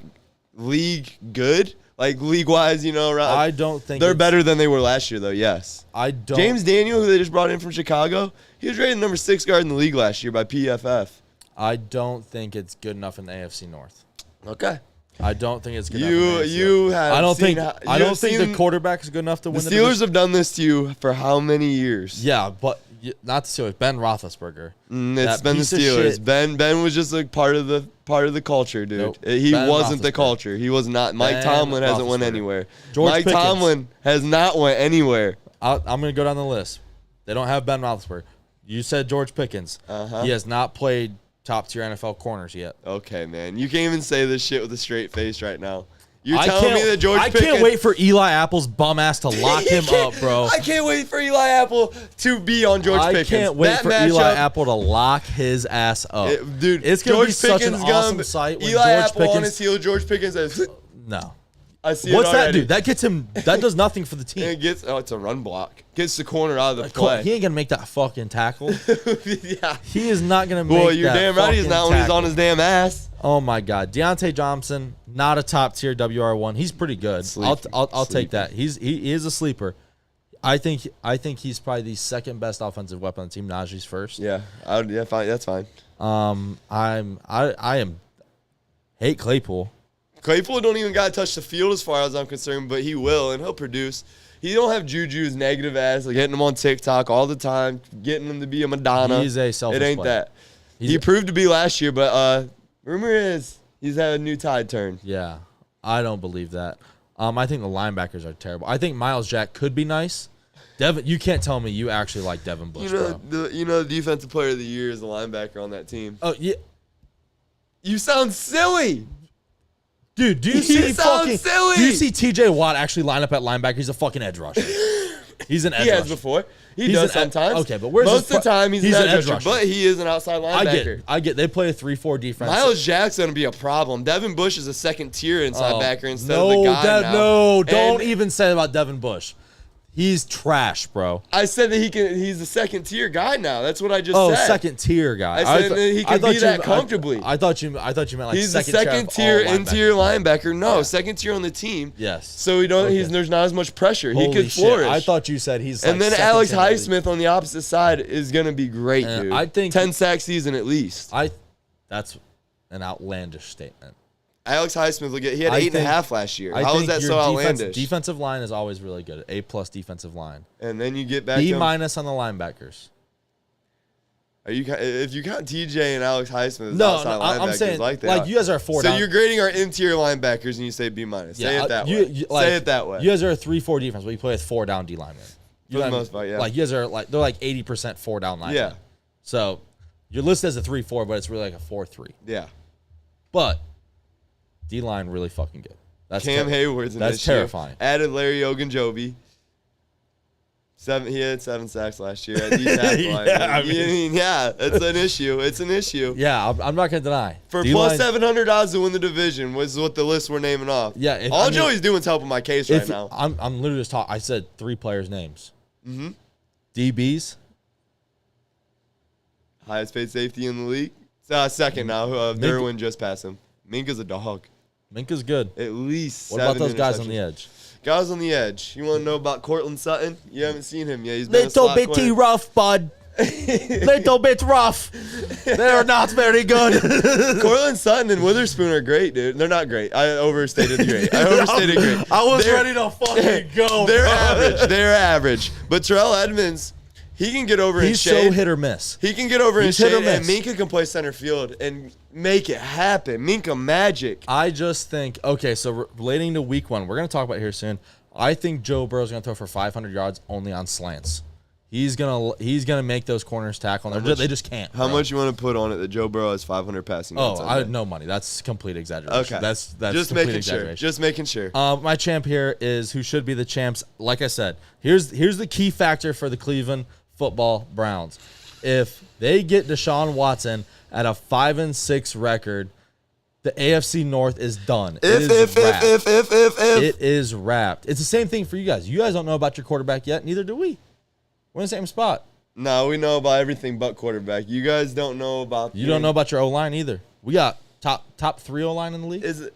league good. Like, league-wise, I don't think they're better than they were last year, though, yes. I don't. James Daniel, who they just brought in from Chicago, he was rated number 6 guard in the league last year by PFF. I don't think it's good enough in the AFC North. Okay. I don't think it's good enough in the AFC have I don't seen think I don't think the quarterback is good enough to win the Steelers division. have done this to you for how many years? Yeah, but not the Steelers. Ben Roethlisberger. It's been the Steelers. Ben was just like part of the culture, dude. Nope. He Ben wasn't the Roethlisberger. culture. He was not. Mike Tomlin hasn't went anywhere. George Pickens. Tomlin has not went anywhere. I'm going to go down the list. They don't have Ben Roethlisberger. You said George Pickens. He has not played top-tier NFL corners yet. Okay, man. You can't even say this shit with a straight face right now. You're telling me that George Pickens... I can't wait for Eli Apple's bum ass to lock him up, bro. I can't wait for Eli Apple to be on George Pickens. I can't wait for Eli Apple to lock his ass up. Dude, it's going to be such an awesome sight when Eli George Apple Pickens... on his heel, George Pickens says... No. I see What's it that do? That gets him... That does nothing for the team. It's a run block. Gets the corner out of the play. He ain't going to make that fucking tackle. Yeah. He is not going to make that. Boy, you're damn right he's not when he's on his damn ass. Oh, my God. Deontay Johnson, not a top-tier WR1. He's pretty good. I'll take that. He is a sleeper. I think he's probably the second best offensive weapon on the team. Najee's first. Yeah. Fine. That's fine. I hate Claypool. Claypool don't even got to touch the field as far as I'm concerned, but he will, and he'll produce. He don't have Juju's negative ass, like getting him on TikTok all the time, getting him to be a Madonna. He's a selfish It ain't player. that. He proved to be last year, but rumor is he's had a new tide turn. Yeah, I don't believe that. I think the linebackers are terrible. I think Miles Jack could be nice. Devin, you can't tell me you actually like Devin Bush, bro. The defensive player of the year is the linebacker on that team. Oh yeah. You sound silly. Dude, do you see silly. Do you see TJ Watt actually line up at linebacker? He's a fucking edge rusher. He's an edge rusher. He has before. He does sometimes. Okay, but where's most of the time he's an edge rusher, but he is an outside linebacker. I get. They play a 3-4 defense. Miles Jack's gonna be a problem. Devin Bush is a second tier inside backer instead of the guy now. No, don't even say that about Devin Bush. He's trash, bro. I said that he's a second tier guy now. That's what I just said. Oh, second tier guy. I said that he can be that comfortably. I thought you meant like he's a second tier interior linebacker. No, second tier on the team. Yes. So there's not as much pressure. He could flourish. I thought you said he's. And then Alex Highsmith on the opposite side is gonna be great, dude. I think 10-sack season at least. That's an outlandish statement. Alex Highsmith he had 8.5 last year. How is that so outlandish? Defensive line is always really good. A+ defensive line. And then you get back B- on the linebackers. If you count TJ and Alex Highsmith as outside linebackers, I'm saying like you guys are 4 down. So you're grading our interior linebackers and you say B-. Say it that way. Say it that way. You guys are a 3-4 defense, but you play with 4 down D linemen. For the most part, yeah. Like you guys are they're like 80% 4 down linemen. Yeah. So you're listed as a 3-4, but it's really like a 4-3. Yeah. But D-line really fucking good. That's Cam Hayward's an issue. That's terrifying. Added Larry Ogunjobi. He had 7 sacks last year. At it's an issue. It's an issue. Yeah, I'm not gonna deny. For plus 700 odds to win the division was what the list we're naming off. Yeah. All Joey's doing is helping my case right now. I'm literally just talking. I said 3 players' names. Mm-hmm. DBs. Highest paid safety in the league. Second now. Derwin just passed him. Minka's a dog. Minka's good. At least. What about those guys on the edge? Guys on the edge. You want to know about Cortland Sutton? You haven't seen him yet. He's been little bit rough, bud. Little bit rough. They're not very good. Cortland Sutton and Witherspoon are great, dude. They're not great. I overstated great. I was ready to fucking go. They're average. They're average. But Terrell Edmonds, he can get over in shade. He's so hit or miss. He can get over in shade, and Minka can play center field and make it happen. Minka magic. I just think, okay, so relating to week 1, we're going to talk about it here soon. I think Joe Burrow's going to throw for 500 yards only on slants. He's gonna make those corners tackle. They just can't. How much you want to put on it that Joe Burrow has 500 passing yards? I had no money. That's complete exaggeration. Okay, that's just making sure. Just making sure. My champ here is who should be the champs. Like I said, here's the key factor for the Cleveland football Browns. If they get Deshaun Watson at a 5-6 record, the AFC North is done. It is wrapped. It's the same thing for you guys. You guys don't know about your quarterback yet. Neither do we. We're in the same spot. No, we know about everything but quarterback. You guys don't know about. You don't know about your O-line either. We got top 3 O-line in the league. Is it?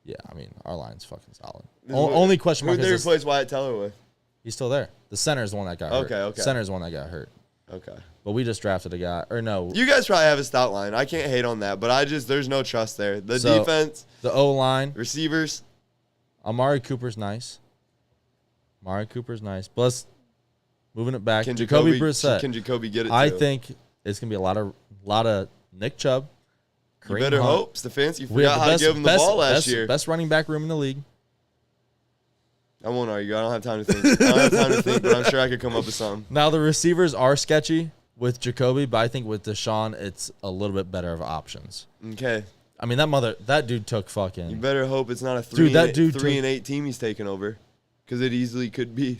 Yeah, I mean our line's fucking solid. Only question mark is. Who did they replace Wyatt Teller with? He's still there. The center is the one that got hurt. Okay. Center is the one that got hurt. Okay. But we just drafted a guy, or no? You guys probably have a stout line. I can't hate on that, but there's no trust there. The defense, the O-line, receivers. Amari Cooper's nice. Plus. Moving it back, can Jacoby Brissett. Can Jacoby get it? I think it's gonna be a lot of Nick Chubb. You better hope. Stefanski forgot how to give him the ball last year. Best running back room in the league. I won't argue. I don't have time to think. But I'm sure I could come up with something. Now the receivers are sketchy with Jacoby, but I think with Deshaun, it's a little bit better of options. Okay. I mean that dude took fucking. You better hope it's not a 3-8 team he's taking over, because it easily could be.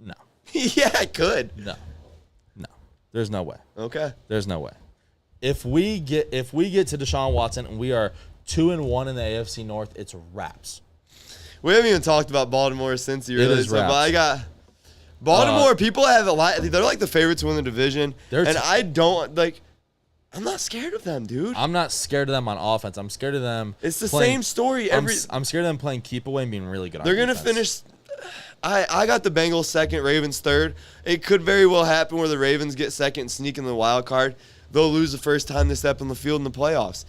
No. Yeah, it could. No. There's no way. Okay. There's no way. If we get to Deshaun Watson and we are 2-1 in the AFC North, it's wraps. We haven't even talked about Baltimore since you really said. But I got Baltimore. People have a lot. They're like the favorites to win the division, and I don't like. I'm not scared of them, dude. I'm not scared of them on offense. I'm scared of them. It's the same story. I'm scared of them playing keep away and being really good. They're gonna finish. I got the Bengals second, Ravens third. It could very well happen where the Ravens get second and sneak in the wild card. They'll lose the first time they step on the field in the playoffs.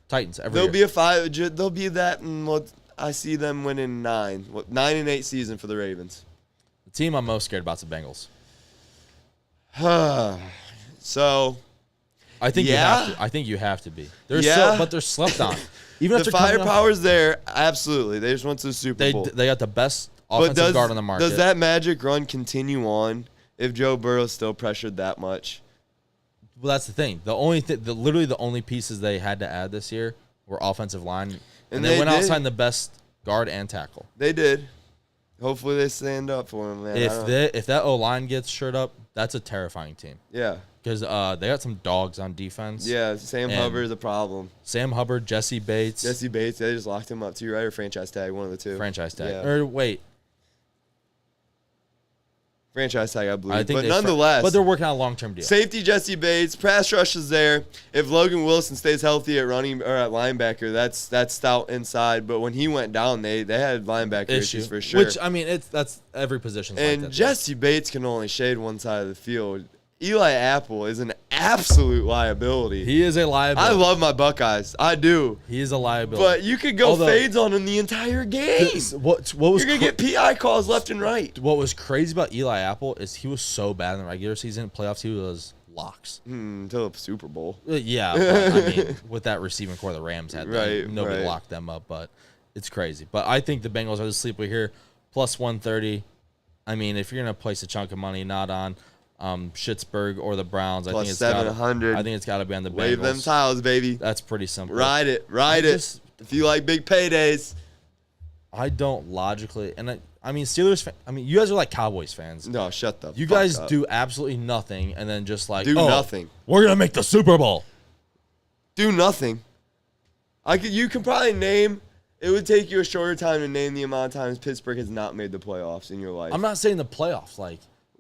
Titans. They'll be a 5. They'll be that, and I see them winning 9. 9-8 season for the Ravens. The team I'm most scared about is the Bengals. So, I think you have to. I think you have to be. But they're slept on. Even the firepower's there, absolutely. They just went to the Super Bowl. They got the best offensive guard on the market. Does that magic run continue on if Joe Burrow still pressured that much? Well, that's the thing. Literally the only pieces they had to add this year were offensive line, and they went outside the best guard and tackle. They did. Hopefully they stand up for him, man. If that O-line gets shirt up, that's a terrifying team. Yeah. Because they got some dogs on defense. Yeah, Sam Hubbard is a problem. Sam Hubbard, Jesse Bates. They just locked him up too, right? Or franchise tag, one of the two. Franchise tag. Yeah. Or wait. Franchise tag, I believe. I think but nonetheless. but they're working on a long-term deal. Safety Jesse Bates, pass rush is there. If Logan Wilson stays healthy at running or at linebacker, that's stout inside. But when he went down, they had linebacker issues for sure. Which, I mean, that's every position. And like that, Jesse Bates can only shade one side of the field. Eli Apple is an absolute liability. He is a liability. I love my Buckeyes. I do. He is a liability. But you could go fades on him the entire game. What was You're going to get PI calls left and right. What was crazy about Eli Apple is he was so bad in the regular season. Playoffs, he was locks. Until the Super Bowl. Yeah. But, I mean, with that receiving core the Rams had, nobody right. locked them up. But it's crazy. But I think the Bengals are the sleeper here. Plus 130. I mean, if you're going to place a chunk of money not on Schittsburg or the Browns, I think it's 700. I think it's got to be on the Bengals. Wave them tiles, baby. That's pretty simple. Ride it. If you like big paydays. I don't logically, and I mean Steelers. You guys are like Cowboys fans. No, shut the. You guys do absolutely nothing, and then just like nothing. We're gonna make the Super Bowl. Do nothing. You can probably name. It would take you a shorter time to name the amount of times Pittsburgh has not made the playoffs in your life. I'm not saying the playoffs, like.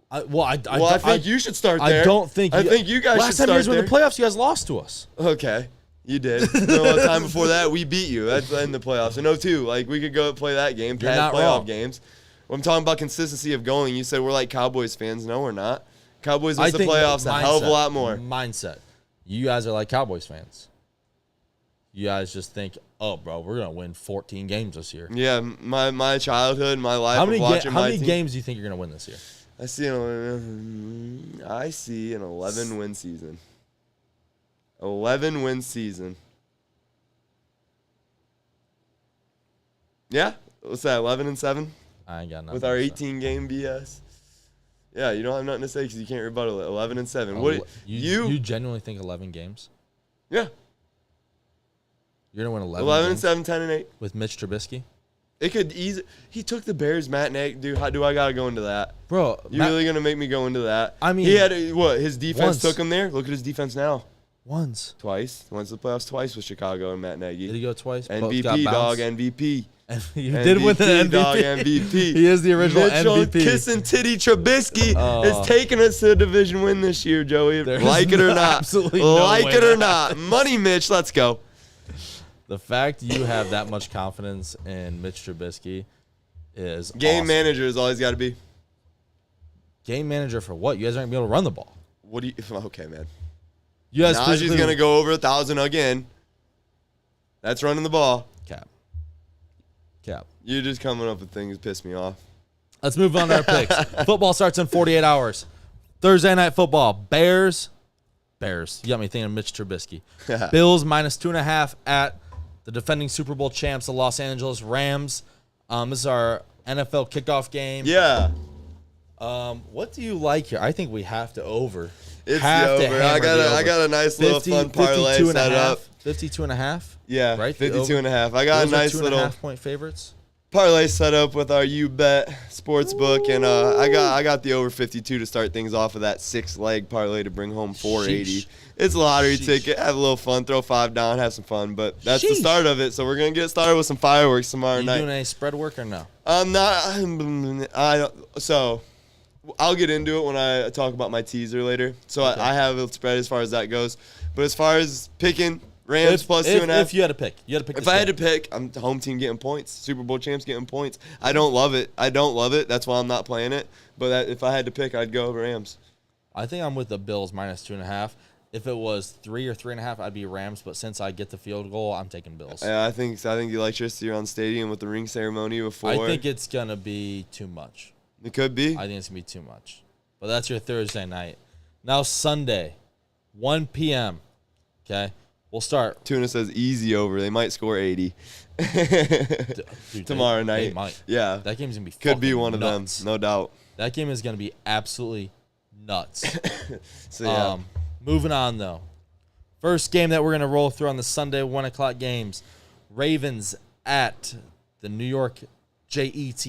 I think you should start there. I don't think. I think you guys should start there. Last time you guys were in the playoffs, you guys lost to us. Okay, you did. The time before that, we beat you. That's in the playoffs. In 02, like we could go play that game, past playoff games. I'm talking about consistency of going. You said we're like Cowboys fans. No, we're not. Cowboys miss the playoffs a hell of a lot more. Mindset. You guys are like Cowboys fans. You guys just think, oh, bro, we're gonna win 14 games this year. Yeah, my childhood, my life. How many games do you think you're gonna win this year? I see an 11-win season. 11-win season. Yeah, what's that? 11-7. I ain't got nothing. With our 18-game BS. Yeah, you don't have nothing to say because you can't rebuttal it. 11-7. You genuinely think 11 games? Yeah. You're gonna win 11. 11-7, 10-8 with Mitch Trubisky. It could easy. He took the Bears, Matt Nagy. Dude, how do I gotta go into that, bro? You really gonna make me go into that? I mean, he had his defense took him there. Look at his defense now. Twice. Went to the playoffs twice with Chicago and Matt Nagy. Did he go twice? MVP dog, MVP. You did win the MVP. Dog, MVP. He is the original MVP. Kissing Titty Trubisky is taking us to a division win this year, Joey. Like it or not. Absolutely like it or not. Money, Mitch. Let's go. The fact you have that much confidence in Mitch Trubisky is game manager is all he's got to be. Game manager for what? You guys aren't gonna be able to run the ball. What do you? Okay, man. You guys Najee's gonna go over 1,000 again. That's running the ball. Cap. You're just coming up with things that piss me off. Let's move on to our picks. Football starts in 48 hours. Thursday night football. Bears. You got me thinking Mitch Trubisky. Bills -2.5 at the defending Super Bowl champs, the Los Angeles Rams. This is our NFL kickoff game. Yeah. What do you like here? I think we have to over. It's the over. I got a nice little fun parlay set up. 52.5. Yeah, right. 52.5. I got a nice little 2.5 point favorites. Parlay set up with our YouBet sportsbook, and I got the over 52 to start things off of that 6-leg parlay to bring home 480. Sheesh. It's a lottery ticket. Have a little fun. Throw 5 down. Have some fun. But that's the start of it. So we're gonna get started with some fireworks tomorrow night. You doing any spread work or no? I'm not. So I'll get into it when I talk about my teaser later. So okay. I have a spread as far as that goes. But as far as picking Rams plus 2.5. If you had to pick, If I had to pick, I'm the home team getting points. Super Bowl champs getting points. I don't love it. That's why I'm not playing it. But if I had to pick, I'd go Rams. I think I'm with the Bills -2.5. If it was 3 or 3.5, I'd be Rams. But since I get the field goal, I'm taking Bills. Yeah, I think the electricity around the stadium with the ring ceremony before. I think it's gonna be too much. It could be. I think it's gonna be too much. But that's your Thursday night. Now Sunday, 1 p.m. Okay. We'll start. Tuna says easy over. They might score 80 Dude, tomorrow night. They might. Yeah. That game's going to be Could be fucking one nuts. of them, no doubt. That game is going to be absolutely nuts. So, yeah. Moving on, though. First game that we're going to roll through on the Sunday 1 o'clock games. Ravens at the New York Jets.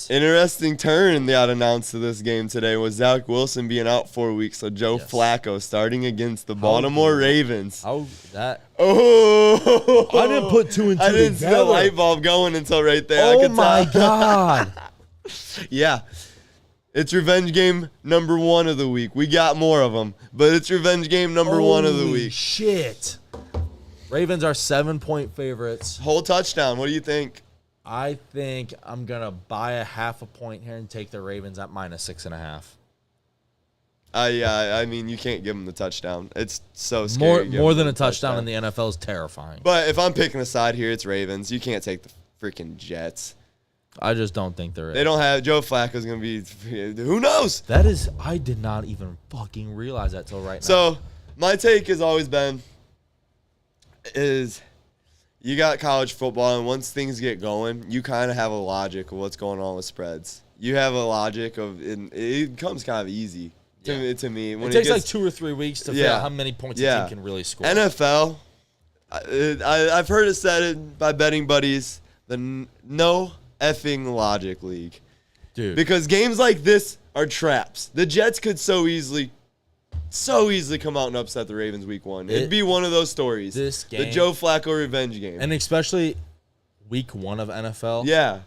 Interesting turn they got announced to this game today was Zach Wilson being out 4 weeks, so Joe Flacco starting against the Baltimore Ravens. How that? Oh, I didn't put 2 and 2 I didn't see the together. light bulb going until right there. I Oh could my tell. God. Yeah. It's revenge game number 1 of the week. We got more of them, but it's revenge game number 1 of the Holy week. Shit. Ravens are 7-point favorites. Whole touchdown. What do you think? I think I'm going to buy a half a point here and take the Ravens at -6.5. Yeah, I mean, you can't give them the touchdown. It's so scary. More than a touchdown in the NFL is terrifying. But if I'm picking a side here, it's Ravens. You can't take the freaking Jets. I just don't think there is. They don't have Joe Flacco's going to be. Who knows? That is, I did not even fucking realize that till right now. So my take has always been is you got college football, and once things get going, you kind of have a logic of what's going on with spreads. You have a logic of it becomes kind of easy to me. When it takes gets, like 2 or 3 weeks to figure out how many points a team can really score. NFL, I've heard it said by betting buddies, the no effing logic league. Dude. Because games like this are traps. The Jets could so easily come out and upset the Ravens week 1. It'd be one of those stories. This game. The Joe Flacco revenge game. And especially week 1 of NFL. Yeah.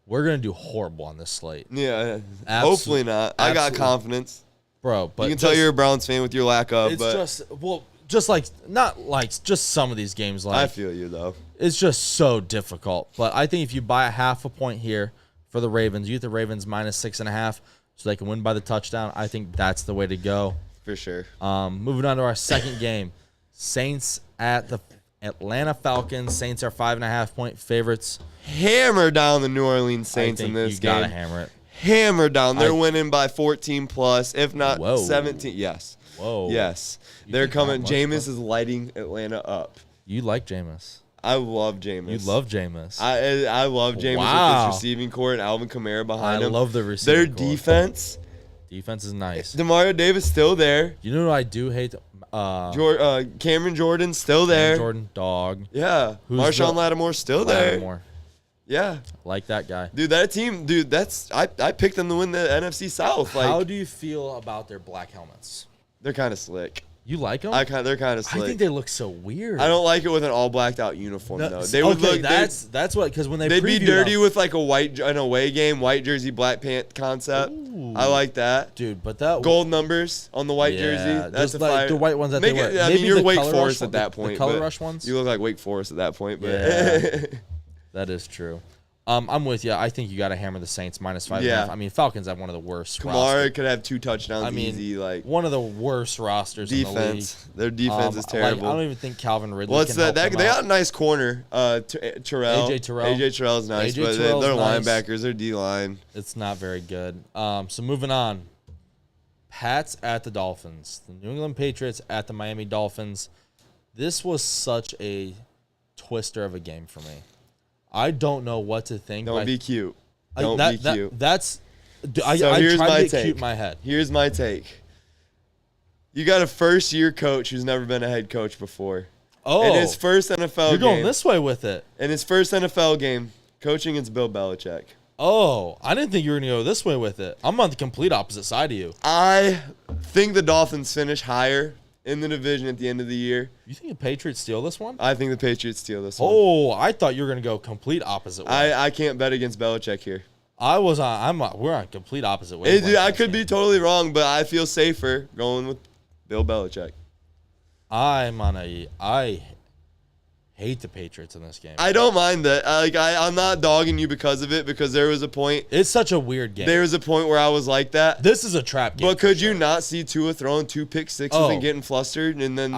We're going to do horrible on this slate. Yeah. Hopefully not. I got confidence. Bro, but you can tell you're a Browns fan with your lack of. It's but just like, not like, just some of these games. Like, I feel you, though. It's just so difficult. But I think if you buy a half a point here for the Ravens, you get the Ravens -6.5 so they can win by the touchdown. I think that's the way to go. For sure. Moving on to our second game. Saints at the Atlanta Falcons. Saints are 5.5-point favorites. Hammer down the New Orleans Saints in this game. You gotta hammer it. Hammer down. They're winning by 14 plus, if not 17. Yes. Whoa. Yes. They're coming. Jameis is lighting Atlanta up. You like Jameis. I love Jameis. You love Jameis. I love Jameis with his receiving core and Alvin Kamara behind him. I love the receiving core. Their defense. Defense is nice. Demario Davis still there. You know what I do hate? Cameron Jordan still there. Jordan, dog. Yeah. Marshawn Lattimore still there. Yeah. Like that guy. Dude, that team, I picked them to win the NFC South. How do you feel about their black helmets? They're kind of slick. You like them? They're kind of slick. I think they look so weird. I don't like it with an all blacked out uniform though. They would look. That's what, because when they'd be dirty with like an away game, white jersey, black pant concept. Ooh. I like that, dude. But that gold numbers on the white jersey. That's the like the white ones that they wear. I mean, you're Wake Forest at that point. The color rush ones. You look like Wake Forest at that point. But yeah, that is true. I'm with you. I think you got to hammer the Saints -5.5. Yeah. I mean, Falcons have one of the worst. Kamara could have 2 touchdowns easy. Like one of the worst rosters in the league. Their defense is terrible. I don't even think Calvin Ridley. What's that? They got a nice corner. Terrell. AJ Terrell's nice, but they're linebackers. Their D line. It's not very good. So moving on. Pats at the Dolphins. The New England Patriots at the Miami Dolphins. This was such a twister of a game for me. I don't know what to think. Don't be cute. I tried to get cute in my head. Here's my take. You got a first-year coach who's never been a head coach before. Oh. In his first NFL game. You're going this way with it. In his first NFL game, coaching against Bill Belichick. Oh, I didn't think you were going to go this way with it. I'm on the complete opposite side of you. I think the Dolphins finish higher in the division at the end of the year. You think the Patriots steal this one? I think the Patriots steal this one. Oh, I thought you were going to go complete opposite way. I can't bet against Belichick here. We're on complete opposite way. Dude, I could be totally wrong, but I feel safer going with Bill Belichick. I hate the Patriots in this game. I don't mind that. I'm not dogging you because of it, because there was a point. It's such a weird game. There was a point where I was like that. This is a trap game. But could you not see Tua throwing 2 pick sixes and getting flustered? And then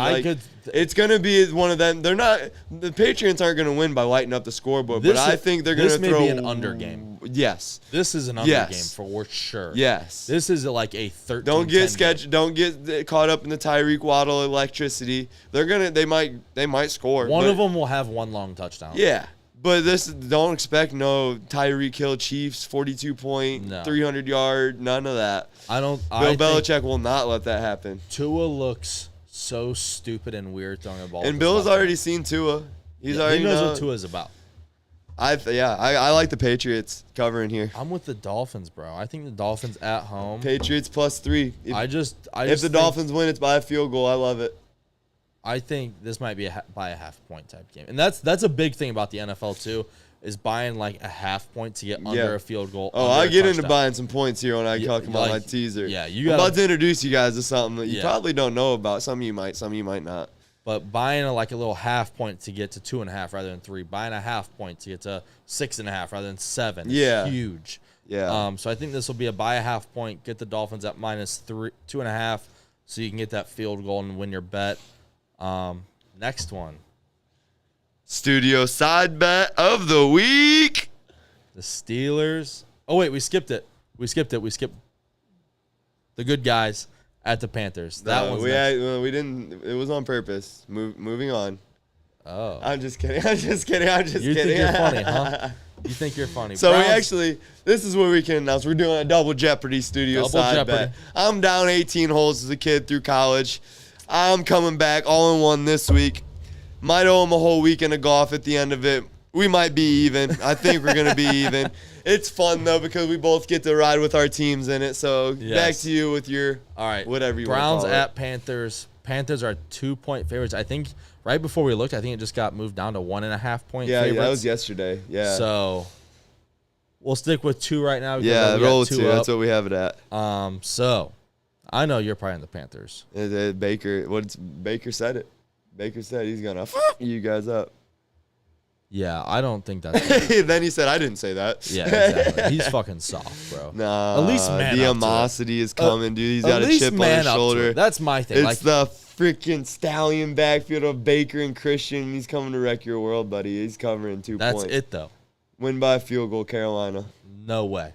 it's going to be one of them. The Patriots aren't going to win by lighting up the scoreboard, but I think they're going to throw. This may be an under game. Yes. This is an under game for sure. Yes. This is like a 13. Don't get caught up in the Tyreek Waddle electricity. They might score. One of them will have one long touchdown. Yeah. But don't expect no Tyreek Hill Chiefs 42-point, 300-yard, none of that. Bill Belichick will not let that happen. Tua looks so stupid and weird throwing a ball. And Bill's already seen Tua. He knows what Tua's about. I like the Patriots covering here. I'm with the Dolphins, bro. I think the Dolphins at home. Patriots +3. If the Dolphins win, it's by a field goal. I love it. I think this might be by a half-point type game. And that's a big thing about the NFL, too, is buying like a half point to get under a field goal. Oh, I get into buying some points here when I talk about my teaser. Yeah, I'm about to introduce you guys to something that you probably don't know about. Some of you might, some of you might not. But buying a little half point to get to 2.5 rather than 3, buying a half point to get to 6.5 rather than 7 is huge. Yeah. So I think this will be buy a half point, get the Dolphins at -2.5, so you can get that field goal and win your bet. Next one. Studio side bet of the week. The Steelers. Oh, wait, we skipped it. We skipped the good guys at the Panthers. We didn't. It was on purpose. Moving on. Oh. I'm just kidding. You think you're funny, huh? You think you're funny. So this is what we can announce. We're doing a double Jeopardy studio side bet. I'm down 18 holes as a kid through college. I'm coming back all in one this week. Might owe him a whole weekend of golf at the end of it. We might be even. I think we're going to be even. It's fun, though, because we both get to ride with our teams in it. So back to you with your whatever you want to call it. Browns at Panthers. Panthers are 2-point favorites. I think right before we looked, I think it just got moved down to 1.5-point favorites. Yeah, that was yesterday. Yeah. So we'll stick with 2 right now. Roll 2. That's what we have it at. So I know you're probably in the Panthers. Baker said it. Baker said he's going to fuck you guys up. Yeah, I don't think that's Then he said, I didn't say that. Yeah, exactly. He's fucking soft, bro. Nah. At least man the up animosity is coming, dude. He's got a chip on his shoulder. That's my thing. It's the freaking stallion backfield of Baker and Christian. He's coming to wreck your world, buddy. He's covering 2 points. That's it, though. Win by a field goal, Carolina. No way.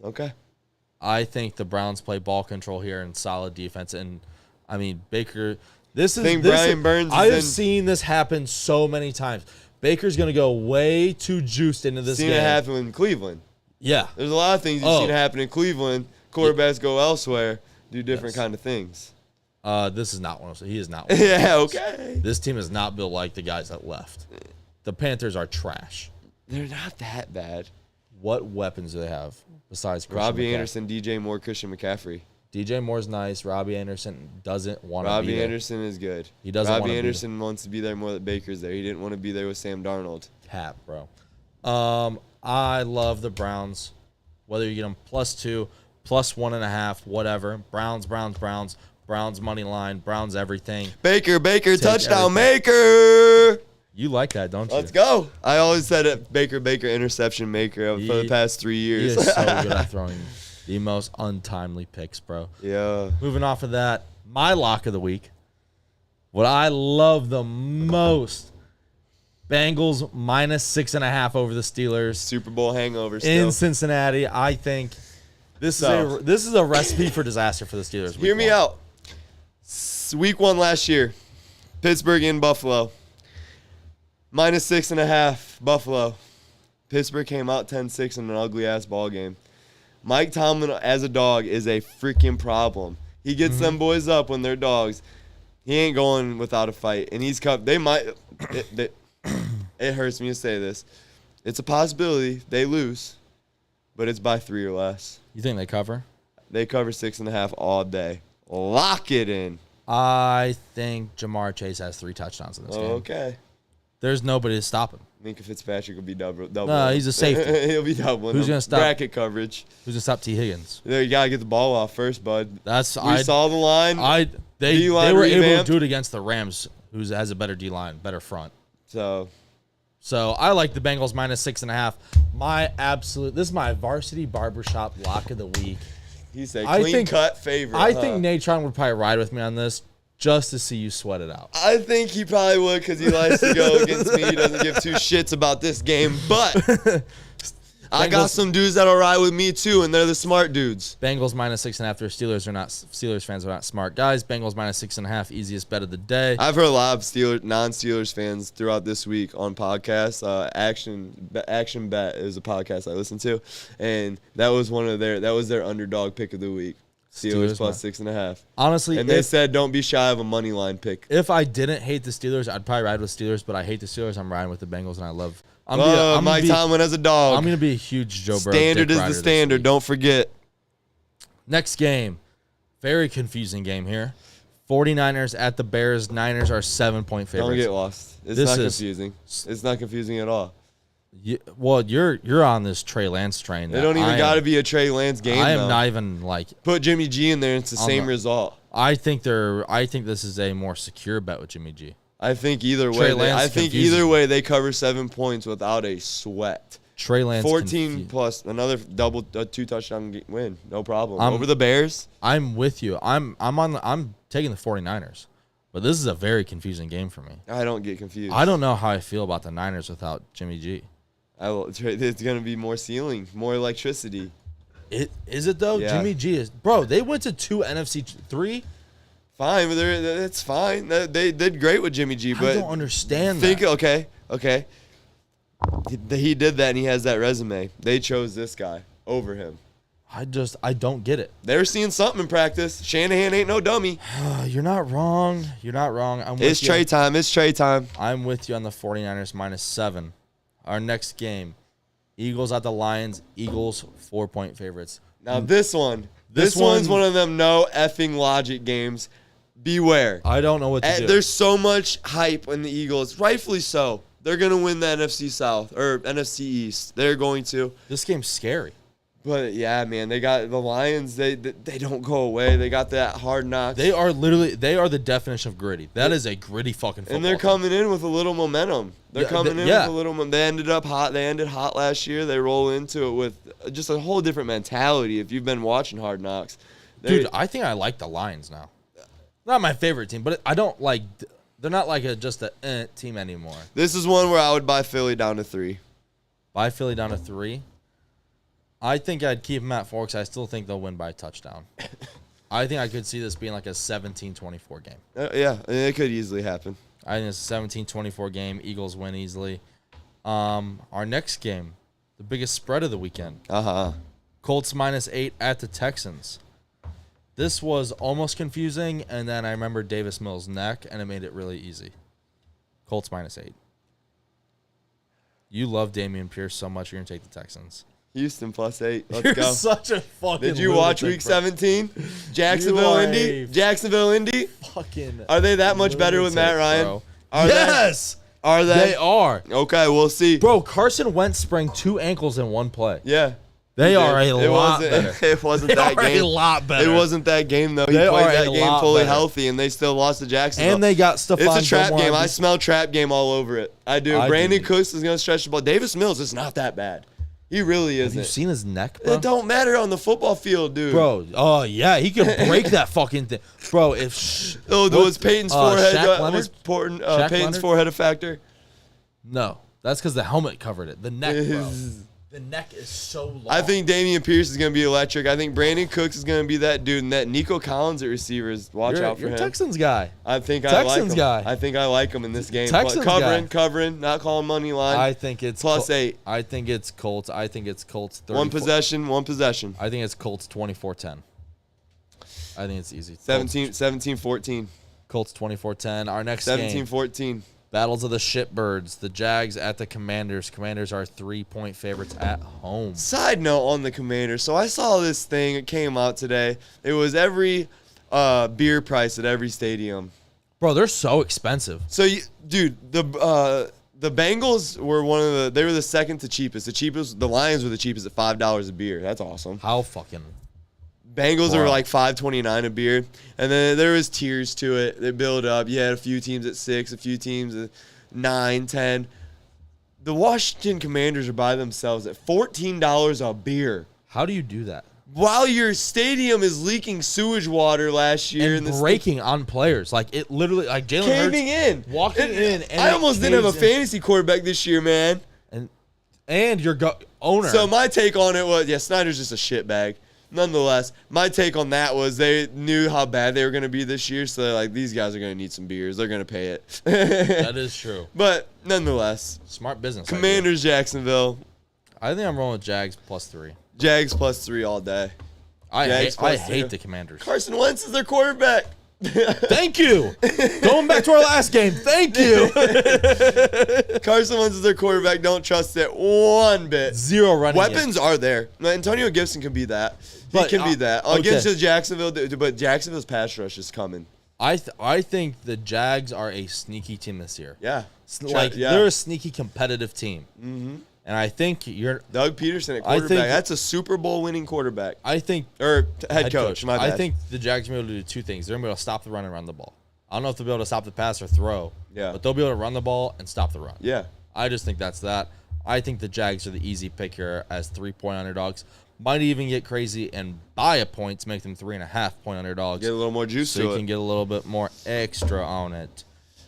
Okay. I think the Browns play ball control here and solid defense. And, I mean, Baker... Brian Burns I've seen this happen so many times. Baker's going to go way too juiced into this game. Seen it happen in Cleveland. Yeah. There's a lot of things you've seen happen in Cleveland. Quarterbacks go elsewhere, do different kind of things. This is not one of those. He is not one of those. Yeah, okay. This team is not built like the guys that left. The Panthers are trash. They're not that bad. What weapons do they have besides Christian Robbie Anderson, DJ Moore, Christian McCaffrey? DJ Moore's nice. Robbie Anderson doesn't want to be there. Robbie Anderson is good. He doesn't want to be there. Robbie Anderson wants to be there more than Baker's there. He didn't want to be there with Sam Darnold. Cap, bro. I love the Browns. Whether you get them +2, +1.5, whatever. Browns money line, Browns everything. Baker, touchdown maker. You like that, don't you? Let's go. I always said it, Baker, interception maker for the past 3 years. He is so good at throwing the most untimely picks, bro. Yeah. Moving off of that, my lock of the week. What I love the most, Bengals -6.5 over the Steelers. Super Bowl hangover still. In Cincinnati. I think this is a recipe for disaster for the Steelers. Hear me out. Week 1 last year, Pittsburgh in Buffalo. -6.5, Buffalo. Pittsburgh came out 10-6 in an ugly-ass ball game. Mike Tomlin, as a dog, is a freaking problem. He gets them boys up when they're dogs. He ain't going without a fight. And they might it hurts me to say this. It's a possibility they lose, but it's by 3 or less. You think they cover? They cover 6.5 all day. Lock it in. I think Jamar Chase has 3 touchdowns in this game. Okay. There's nobody to stop him. Minka Fitzpatrick will be double. No, he's a safety. He'll be doubling. Who's going to stop? Bracket coverage. Who's going to stop T. Higgins? You got to get the ball off first, bud. We saw the line. They were able to do it against the Rams, who has a better D-line, better front. So I like the Bengals -6.5. This is my varsity barbershop lock of the week. He's a clean-cut favorite. I think Natron would probably ride with me on this just to see you sweat it out. I think he probably would because he likes to go against me. He doesn't give 2 shits about this game. But I got some dudes that'll ride with me too, and they're the smart dudes. Bengals -6.5. Their Steelers fans are not smart guys. Bengals -6.5. Easiest bet of the day. I've heard a lot of non-Steelers fans throughout this week on podcasts. Action Bet is a podcast I listen to, and that was their underdog pick of the week. Steelers +6.5. Honestly, and they said don't be shy of a money line pick. If I didn't hate the Steelers, I'd probably ride with Steelers, but I hate the Steelers. I'm riding with the Bengals, and I love. Mike Tomlin as a dog. I'm gonna be a huge Joe Burrow. Standard is the standard. Don't forget. Next game, very confusing game here. 49ers at the Bears. Niners are 7-point favorites. Don't get lost. It's not confusing. It's not confusing at all. Well, you're on this Trey Lance train. It don't even got to be a Trey Lance game. I am not even like put Jimmy G in there. It's the same result. I think this is a more secure bet with Jimmy G. I think either way they cover 7 points without a sweat. Trey Lance 14 plus another a 2-touchdown win, no problem. Over the Bears. I'm with you. I'm taking the 49ers. But this is a very confusing game for me. I don't get confused. I don't know how I feel about the Niners without Jimmy G. It's going to be more ceiling, more electricity. Is it though? Yeah. Jimmy G is, bro. They went to 2 NFC 3. Fine, but that's fine. They did great with Jimmy G. But I don't understand that. Okay. He did that, and he has that resume. They chose this guy over him. I don't get it. They're seeing something in practice. Shanahan ain't no dummy. You're not wrong. It's Trey time. I'm with you on the 49ers -7. Our next game, Eagles at the Lions. Eagles 4-point favorites. Now this one's one of them no effing logic games. Beware. I don't know what to do. There's so much hype in the Eagles, rightfully so. They're going to win the NFC South or NFC East. They're going to. This game's scary. But yeah, man, they got the Lions. They don't go away. They got that hard knocks. They are the definition of gritty. That is a gritty fucking football. And they're coming in with a little momentum. With a little momentum. They ended up hot. They ended hot last year. They roll into it with just a whole different mentality. If you've been watching Hard Knocks, dude, I think I like the Lions now. Not my favorite team, but I don't like. They're not like just a team anymore. This is one where I would buy Philly down to 3. Buy Philly down to 3. I think I'd keep them at 4 because I still think they'll win by a touchdown. I think I could see this being like a 17-24 game. Yeah, it could easily happen. I think it's a 17-24 game. Eagles win easily. Our next game, the biggest spread of the weekend. Colts -8 at the Texans. This was almost confusing, and then I remember Davis Mills' neck, and it made it really easy. Colts -8. You love Dameon Pierce so much, you're going to take the Texans. Houston +8. Let's You're go. Such a fucking. Did you watch Week 17? Jacksonville, Indy. Fucking. Are they that much better with Matt Ryan? Bro. Yes. Are they? They are. Okay, we'll see. Bro, Carson Wentz sprained 2 ankles in one play. Yeah. They are a lot better. It wasn't that game. A lot better. It wasn't that game though. He played that game fully healthy, and they still lost to Jacksonville. And they got Stephon. It's a trap game. I smell trap game all over it. I do. Brandon Cooks is gonna stretch the ball. Davis Mills is not that bad. He really isn't. Have you seen his neck, bro? It don't matter on the football field, dude. Bro, oh yeah, he could break that fucking thing, bro. If was Peyton's forehead Peyton's forehead a factor? No, that's because the helmet covered it. The neck, bro. The neck is so long. I think Dameon Pierce is going to be electric. I think Brandon Cooks is going to be that dude, and that Nico Collins at receivers. Watch out for him. You're a Texans guy. I think I like him. I think I like him in this game. Covering, not calling money line. I think it's +8. I think it's Colts. I think it's Colts. 34. One possession. I think it's Colts 24-10. I think it's easy. 17-14. Colts 24-10. Our next game. 17-14. Battles of the shitbirds. The Jags at the Commanders. Commanders are 3-point favorites at home. Side note on the Commanders. So I saw this thing. It came out today. It was every beer price at every stadium. Bro, they're so expensive. So, dude, the Bengals were they were the second to cheapest. The Lions were the cheapest at $5 a beer. That's awesome. How fucking... Bengals are like $5.29 a beer, and then there was tiers to it. They build up. You had a few teams at 6, a few teams at 9, 10. The Washington Commanders are by themselves at $14 a beer. How do you do that? While your stadium is leaking sewage water last year and breaking on players, like it literally, like Jalen Hurts walking in. And I almost didn't have a fantasy quarterback this year, man. And you're owner. So my take on it was, Snyder's just a shitbag. Nonetheless, my take on that was they knew how bad they were going to be this year, so they're like, these guys are going to need some beers. They're going to pay it. That is true. But nonetheless, smart business. Commanders, Jacksonville. I think I'm rolling with Jags +3. Jags +3 all day. I hate the Commanders. Carson Wentz is their quarterback. Thank you. Going back to our last game. Thank you. Carson Wentz is their quarterback. Don't trust it one bit. Zero running. Weapons are there. Now, Antonio Gibson can be that. He can be that. Against Jacksonville, but Jacksonville's pass rush is coming. I think the Jags are a sneaky team this year. Yeah. They're a sneaky competitive team. Mm-hmm. And I think Doug Peterson at quarterback. That's a Super Bowl winning quarterback. Or head coach. My bad. I think the Jags are going to be able to do two things. They're going to be able to stop the run and run the ball. I don't know if they'll be able to stop the pass or throw. Yeah. But they'll be able to run the ball and stop the run. Yeah. I just think that's that. I think the Jags are the easy pick here as 3-point underdogs. Might even get crazy and buy a point to make them 3.5-point underdogs. Get a little more juice so to you it. can get a little bit more extra on it.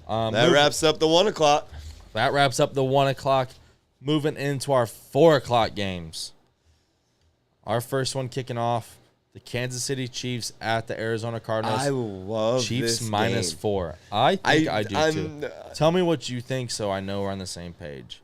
That wraps up the 1 o'clock. That wraps up the 1 o'clock. Moving into our 4 o'clock games. Our first one kicking off, the Kansas City Chiefs at the Arizona Cardinals. I love Chiefs this -4. I think I do too. Tell me what you think so I know we're on the same page.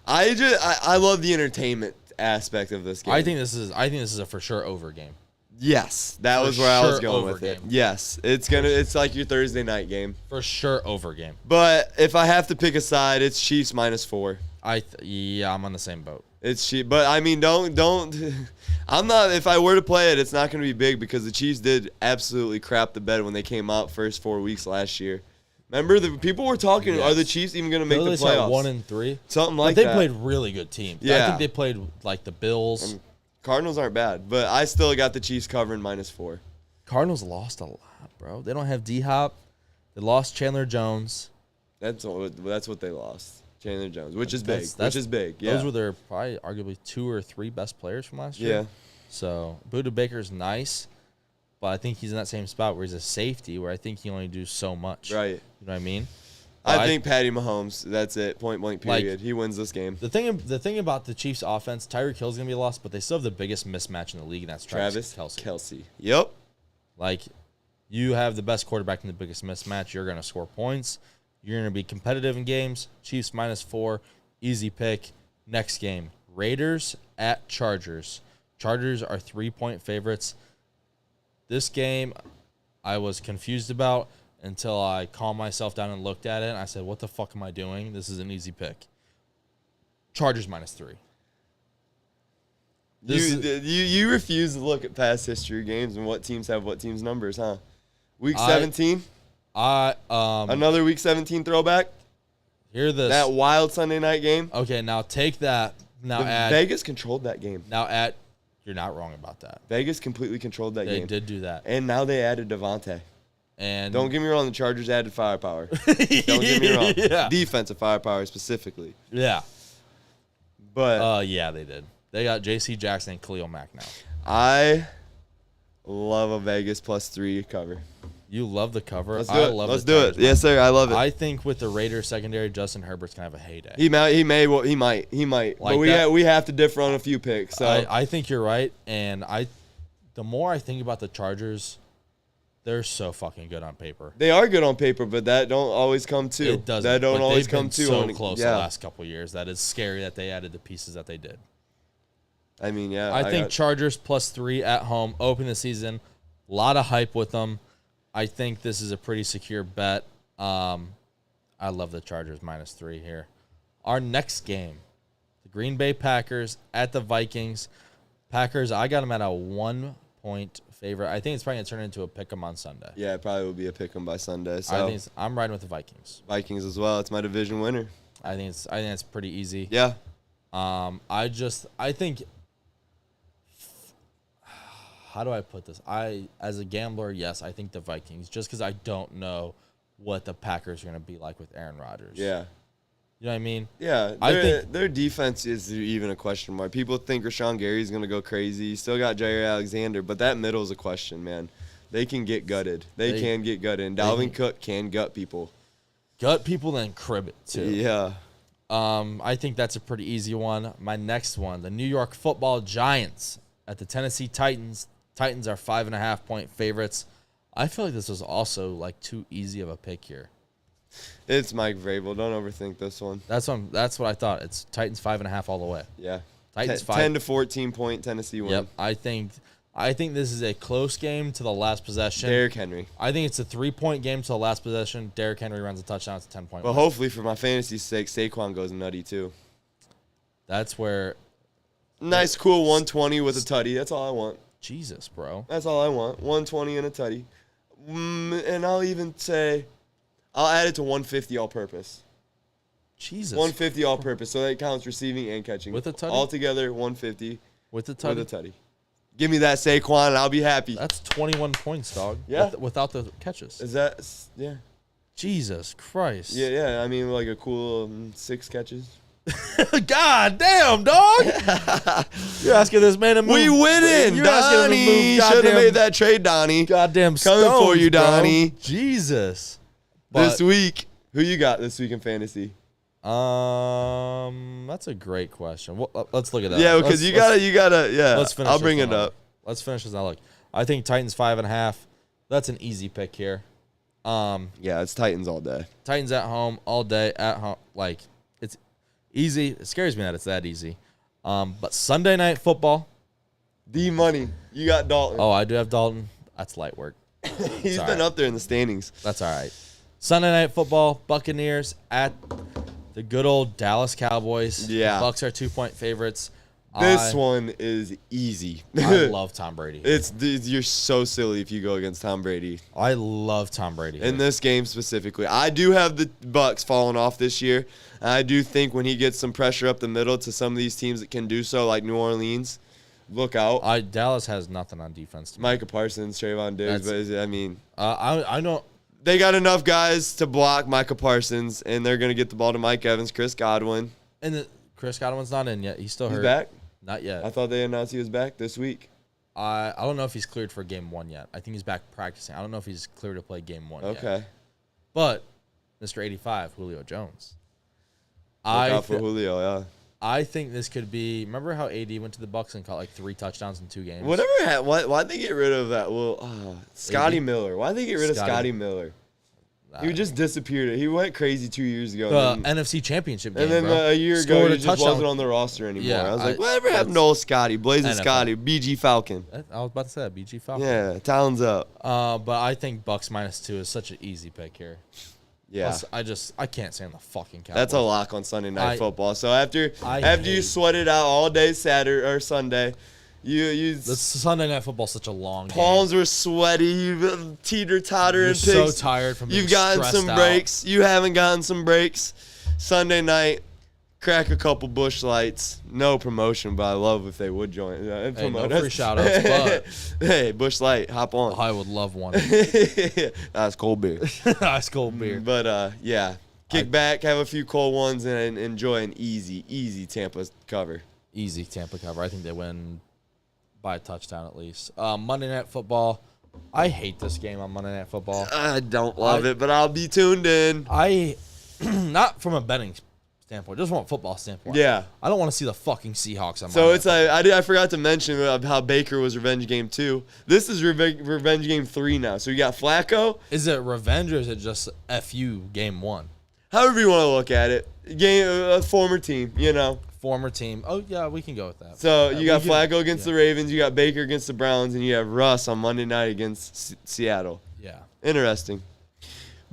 I love the entertainment aspect of this game. I think this is a for sure over game. Yes, that was where I was going with it. Yes, it's like your Thursday night game. For sure over game. But if I have to pick a side, it's Chiefs -4. I'm on the same boat. It's Chiefs, but I mean, don't. I'm not. If I were to play it, it's not going to be big because the Chiefs did absolutely crap the bed when they came out first 4 weeks last year. Remember, the people were talking. Yes. Are the Chiefs even going to make the playoffs? 1-3, something like that. But they played really good teams. Yeah. I think they played like the Bills. Cardinals aren't bad, but I still got the Chiefs covering -4. Cardinals lost a lot, bro. They don't have D-Hop. They lost Chandler Jones. That's what they lost. Chandler Jones, which is big. Yeah. Those were their probably arguably 2 or 3 best players from last year. Yeah. So Buda Baker's nice, but I think he's in that same spot where he's a safety where I think he only do so much. Right. You know what I mean? I think Patty Mahomes, that's it, point blank period. He wins this game. The thing about the Chiefs offense, Tyreek Hill's going to be lost, but they still have the biggest mismatch in the league, and that's Travis Kelce. Yep. Like, you have the best quarterback in the biggest mismatch. You're going to score points. You're going to be competitive in games. Chiefs -4, easy pick. Next game, Raiders at Chargers. Chargers are 3-point favorites. This game I was confused about until I calmed myself down and looked at it, and I said, what the fuck am I doing? This is an easy pick. Chargers -3. You refuse to look at past history games and what teams have what teams' numbers, huh? Week 17? Another Week 17 throwback? Hear this. That wild Sunday night game? Okay, now take that. Vegas controlled that game. You're not wrong about that. Vegas completely controlled that game. They did do that. And now they added Devontae. And don't get me wrong, the Chargers added firepower. Don't get me wrong. Yeah. Defensive firepower specifically. Yeah. But yeah, they did. They got J.C. Jackson and Khalil Mack now. I love a Vegas +3 cover. You love the cover. Let's do it. Yes, sir. I love it. I think with the Raiders secondary, Justin Herbert's gonna have a heyday. He might. Like, but we have to differ on a few picks. So I think you're right, and the more I think about the Chargers, they're so fucking good on paper. They are good on paper, but that don't always come too. It doesn't. That don't always come too. So close the last couple of years. That is scary that they added the pieces that they did. I mean, yeah. I think Chargers +3 at home, open the season. A lot of hype with them. I think this is a pretty secure bet. I love the Chargers -3 here. Our next game, the Green Bay Packers at the Vikings. Packers, I got them at a 1-point favorite. I think it's probably going to turn into a pick 'em on Sunday. Yeah, it probably will be a pick 'em by Sunday. So I'm riding with the Vikings. Vikings as well. It's my division winner. I think it's pretty easy. Yeah. I think. How do I put this? As a gambler, yes, I think the Vikings, just because I don't know what the Packers are going to be like with Aaron Rodgers. Yeah. You know what I mean? Yeah. I think their defense is even a question mark. People think Rashawn Gary's going to go crazy. You still got Jair Alexander, but that middle is a question, man. They can get gutted. They can get gutted. And Dalvin Cook can gut people. Gut people, then crib it, too. Yeah. I think that's a pretty easy one. My next one, the New York Football Giants at the Tennessee Titans. Titans are 5.5-point favorites. I feel like this was also like too easy of a pick here. It's Mike Vrabel. Don't overthink this one. That's what I thought. It's Titans 5.5 all the way. Yeah. Titans 10 to 14 point Tennessee win. Yep. I think this is a close game to the last possession. Derrick Henry. I think it's a 3-point game to the last possession. Derrick Henry runs a touchdown. It's a 10-point. Well, hopefully for my fantasy's sake, Saquon goes nutty too. That's where. Nice, cool 120 with a tutty. That's all I want. Jesus, bro. That's all I want. 120 and a tutty. And I'll even say, I'll add it to 150 all-purpose. Jesus. 150 all-purpose, so that counts receiving and catching. With a tutty? Altogether, 150. With a tutty? With a tutty. Give me that Saquon, and I'll be happy. That's 21 points, dog. Yeah. Without the catches. Is that, yeah. Jesus Christ. Yeah. I mean, like a cool 6 catches. God damn, dog. You're asking this man to move. We winning, You're asking him to Donnie. move. Should have made that trade, Donnie. Goddamn Coming stones, for you, bro. Donnie. Jesus. This week, who you got this week in fantasy? That's a great question. Well, let's look at that. Yeah, because you gotta. Yeah, let's finish. I'll bring it up. Let's finish this now. Look, I think Titans 5.5. That's an easy pick here. Yeah, it's Titans all day. Titans at home all day at home. Like it's easy. It scares me that it's that easy. But Sunday Night Football. D-Money. You got Dalton. Oh, I do have Dalton. That's light work. He's been up there in the standings. That's all right. Sunday Night Football, Buccaneers at the good old Dallas Cowboys. Yeah. The Bucs are 2-point favorites. This one is easy. I love Tom Brady. You're so silly if you go against Tom Brady. I love Tom Brady. In this game specifically. I do have the Bucs falling off this year. I do think when he gets some pressure up the middle to some of these teams that can do so, like New Orleans, look out. Dallas has nothing on defense. Micah Parsons, Trayvon Diggs, I know. They got enough guys to block Micah Parsons, and they're going to get the ball to Mike Evans, Chris Godwin. And Chris Godwin's not in yet. He's still hurt. He's back? Not yet. I thought they announced he was back this week. I don't know if he's cleared for game 1 yet. I think he's back practicing. I don't know if he's cleared to play game 1 yet. Okay. But Mr. 85, Julio Jones. Look out for Julio, yeah. I think this could be. Remember how AD went to the Bucs and caught like 3 touchdowns in 2 games? Why'd they get rid of that? Well, Scotty Miller. Why'd they get rid of Scotty Miller? He just disappeared. He went crazy 2 years ago. The NFC Championship game, and then bro. a year ago, he just wasn't on the roster anymore. Yeah, I was like, whatever happened to old Scotty? Blazing NFL. Scotty, BG Falcon. I was about to say that, BG Falcon. Yeah, talons up. But I think Bucs -2 is such an easy pick here. Yeah. Plus, I can't stand the fucking Cowboys. That's a lock on Sunday Night Football. So after hate you sweat it out all day Saturday or Sunday, the Sunday Night Football is such a long game. palms were sweaty, you teeter-totter and You're picks. so tired from being You've gotten stressed some out. breaks. You haven't gotten some breaks. Sunday night, crack a couple Bush Lights. No promotion, but I love if they would join. Hey, Promote no us. free shout-outs, but Hey, Bush Light, hop on. I would love one. That's cold beer. Ice cold beer. But, yeah. Kick back, have a few cold ones, and enjoy an easy Tampa cover. Easy Tampa cover. I think they win by a touchdown at least. Monday Night Football. I hate this game on Monday Night Football. I don't love it, but I'll be tuned in. Not from a betting standpoint, just from a football standpoint. Yeah. I don't want to see the fucking Seahawks on So Monday it's like I forgot to mention how Baker was Revenge Game 2. This is Revenge Game 3 now. So you got Flacco. Is it revenge or is it just FU game 1? However you want to look at it. A former team, you know. Former team. Oh, yeah, we can go with that. So you got Flacco against the Ravens, you got Baker against the Browns, and you have Russ on Monday night against Seattle. Yeah. Interesting.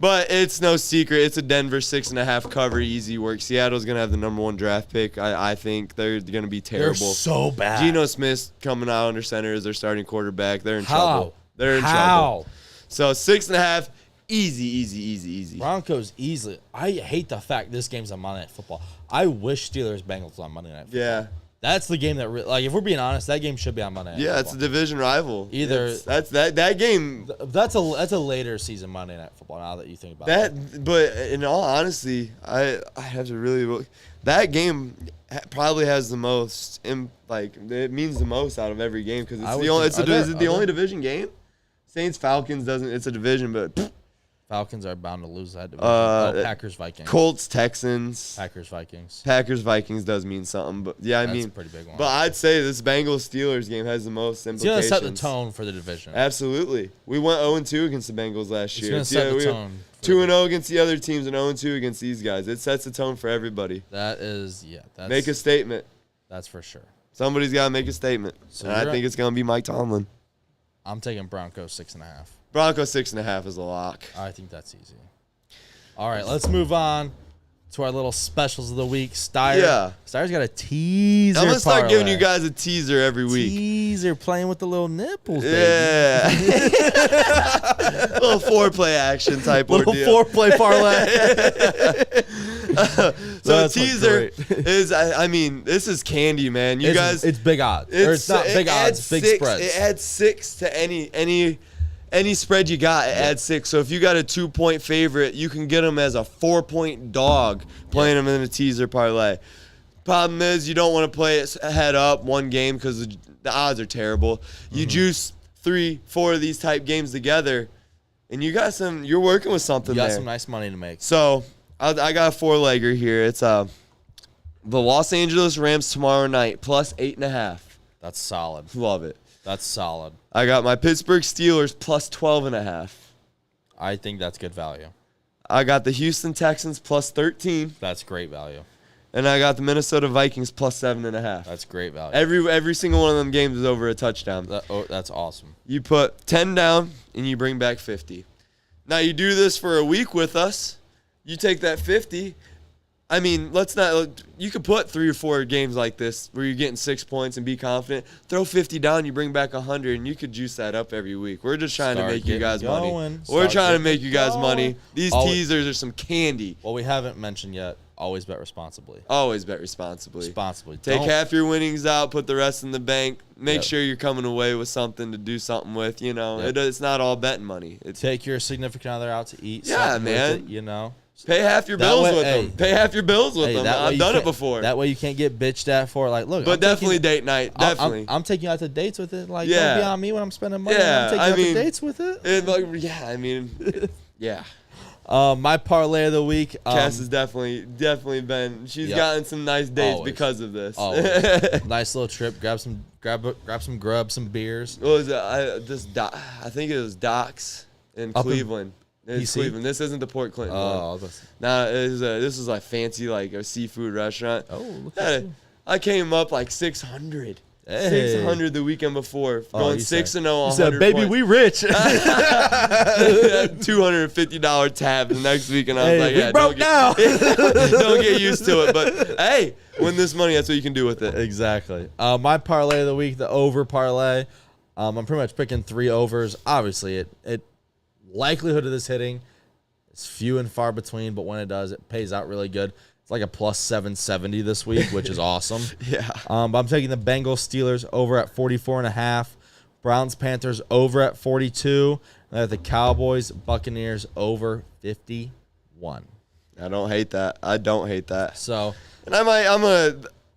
But it's no secret. It's a Denver 6.5 cover, easy work. Seattle's going to have the number 1 draft pick. I think they're going to be terrible. They're so bad. Geno Smith coming out under center as their starting quarterback. They're in How? trouble. They're in How? trouble. So 6.5, easy. Broncos easily. I hate the fact this game's on Monday Night Football. I wish Steelers-Bengals on Monday Night Football. Yeah. That's the game that, if we're being honest, that game should be on Monday Night Yeah, Football. it's a division rival. Either that's that game. That's a later season Monday Night Football. Now that you think about it, But in all honesty, I have to really look. That game probably has the most it means the most out of every game because it's the only division game. Saints Falcons doesn't. It's a division, but Falcons are bound to lose that division. Packers, Vikings. Colts, Texans. Packers, Vikings. Packers, Vikings does mean something, but yeah, That's a pretty big one. But I'd say this Bengals Steelers game has the most implications. It's gonna set the tone for the division. Absolutely. We went 0-2 against the Bengals last year. It's gonna set the tone. 2-0 against the other teams and 0-2 against these guys. It sets the tone for everybody. Make a statement. That's for sure. Somebody's got to make a statement. So and I think it's going to be Mike Tomlin. I'm taking Broncos 6.5. Broncos 6.5 is a lock. I think that's easy. All right, let's move on to our little specials of the week. Steyer's got a teaser. I'm going to start giving you guys a teaser every week. Teaser, playing with the little nipples, baby. Yeah. Little foreplay action type little ordeal. Foreplay parlay. So the teaser is, I mean, this is candy, man. It's big odds. It's not big odds, big spreads. It adds 6 to any spread you got. It adds 6. So if you got a 2-point favorite, you can get them as a 4-point dog playing them in a teaser parlay. Problem is, you don't want to play it head up one game because the odds are terrible. You juice 3-4 of these type games together, and you're working with something there. You got some nice money to make. So I got a 4-legger here. It's the Los Angeles Rams tomorrow night plus 8.5. That's solid. Love it. That's solid. I got my Pittsburgh Steelers plus 12.5. I think that's good value. I got the Houston Texans plus 13. That's great value. And I got the Minnesota Vikings plus 7.5. That's great value. Every single one of them games is over a touchdown. That's awesome. You put 10 down and you bring back 50. Now you do this for a week with us. You take that 50. I mean, you could put 3 or 4 games like this where you're getting 6 points and be confident. Throw 50 down, you bring back 100, and you could juice that up every week. We're just trying to make you guys money. We're trying to make you guys money. These teasers are some candy. Well, we haven't mentioned yet, always bet responsibly. Always bet responsibly. Take half your winnings out, put the rest in the bank. Make sure you're coming away with something to do something with. It's not all betting money. Take your significant other out to eat. Yeah, man. With it, Pay half your bills with them. Pay half your bills with them. I've done it before. That way you can't get bitched at for it. Look. But definitely date night. Definitely. I'm taking you out to dates with it. Don't be on me when I'm spending money. Yeah, I'm taking you out to dates with it. Yeah. My parlay of the week. Cass has definitely been. She's gotten some nice dates because of this. Nice little trip. Grab some grub, some beers. What was it? I think it was Doc's in Cleveland. It's Cleveland. This isn't the Port Clinton one. This is like fancy, like a seafood restaurant. I came up like 600. Hey. 600 the weekend before. Going 6-0 on 100 said, baby, points. we rich. $250 tab the next week, and I was like, we broke now. Don't get used to it. But, hey, win this money. That's what you can do with it. Exactly. My parlay of the week, the over parlay. I'm pretty much picking 3 overs. Obviously, it likelihood of this hitting is few and far between, but when it does, it pays out really good. It's like a plus 770 this week, which is awesome. Yeah. I'm taking the Bengals Steelers over at 44.5. Browns Panthers over at 42. And I have the Cowboys Buccaneers over 51. I don't hate that. So, and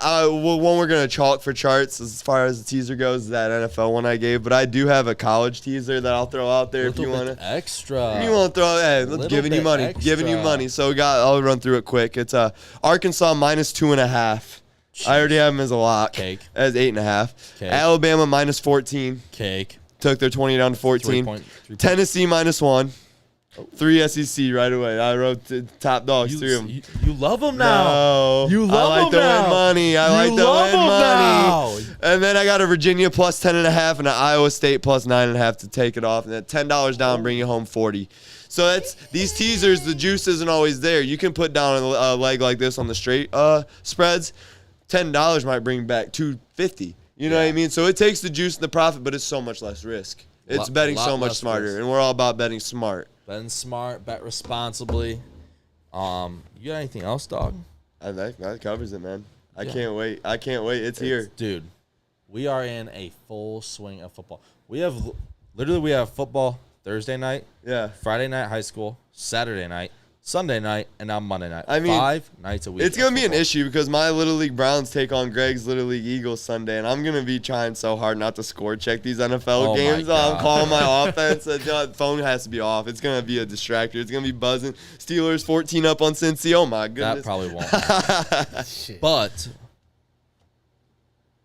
one we're going to chalk for charts as far as the teaser goes is that NFL one I gave, but I do have a college teaser that I'll throw out there if you want to. Extra. If you want to throw giving you money. So I'll run through it quick. It's Arkansas minus 2.5. I already have them as a lock. Cake. As 8.5. Alabama minus 14. Cake. Took their 20 down to 14. Tennessee minus 1. 3 SEC right away. I wrote top dogs, 3 of them. You love them now. No. You love them now. I like to win money. I like to win money. And then I got a Virginia plus 10.5 and an Iowa State plus 9.5 to take it off. And then $10 down, bring you home 40. So these teasers, the juice isn't always there. You can put down a leg like this on the straight spreads. $10 might bring back $2.50. You know what I mean? So it takes the juice and the profit, but it's so much less risk. It's betting so much smarter, and we're all about betting smart. Betting smart, bet responsibly. You got anything else, dog? That covers it, man. I can't wait. It's here. Dude, we are in a full swing of football. We have football Thursday night, yeah, Friday night high school, Saturday night, Sunday night, and now Monday night. I mean, 5 nights a week. It's going to be an issue because my Little League Browns take on Greg's Little League Eagles Sunday, and I'm going to be trying so hard not to score check these NFL games. I'm calling my offense. The phone has to be off. It's going to be a distractor. It's going to be buzzing. Steelers 14 up on Cincy. Oh, my goodness. That probably won't.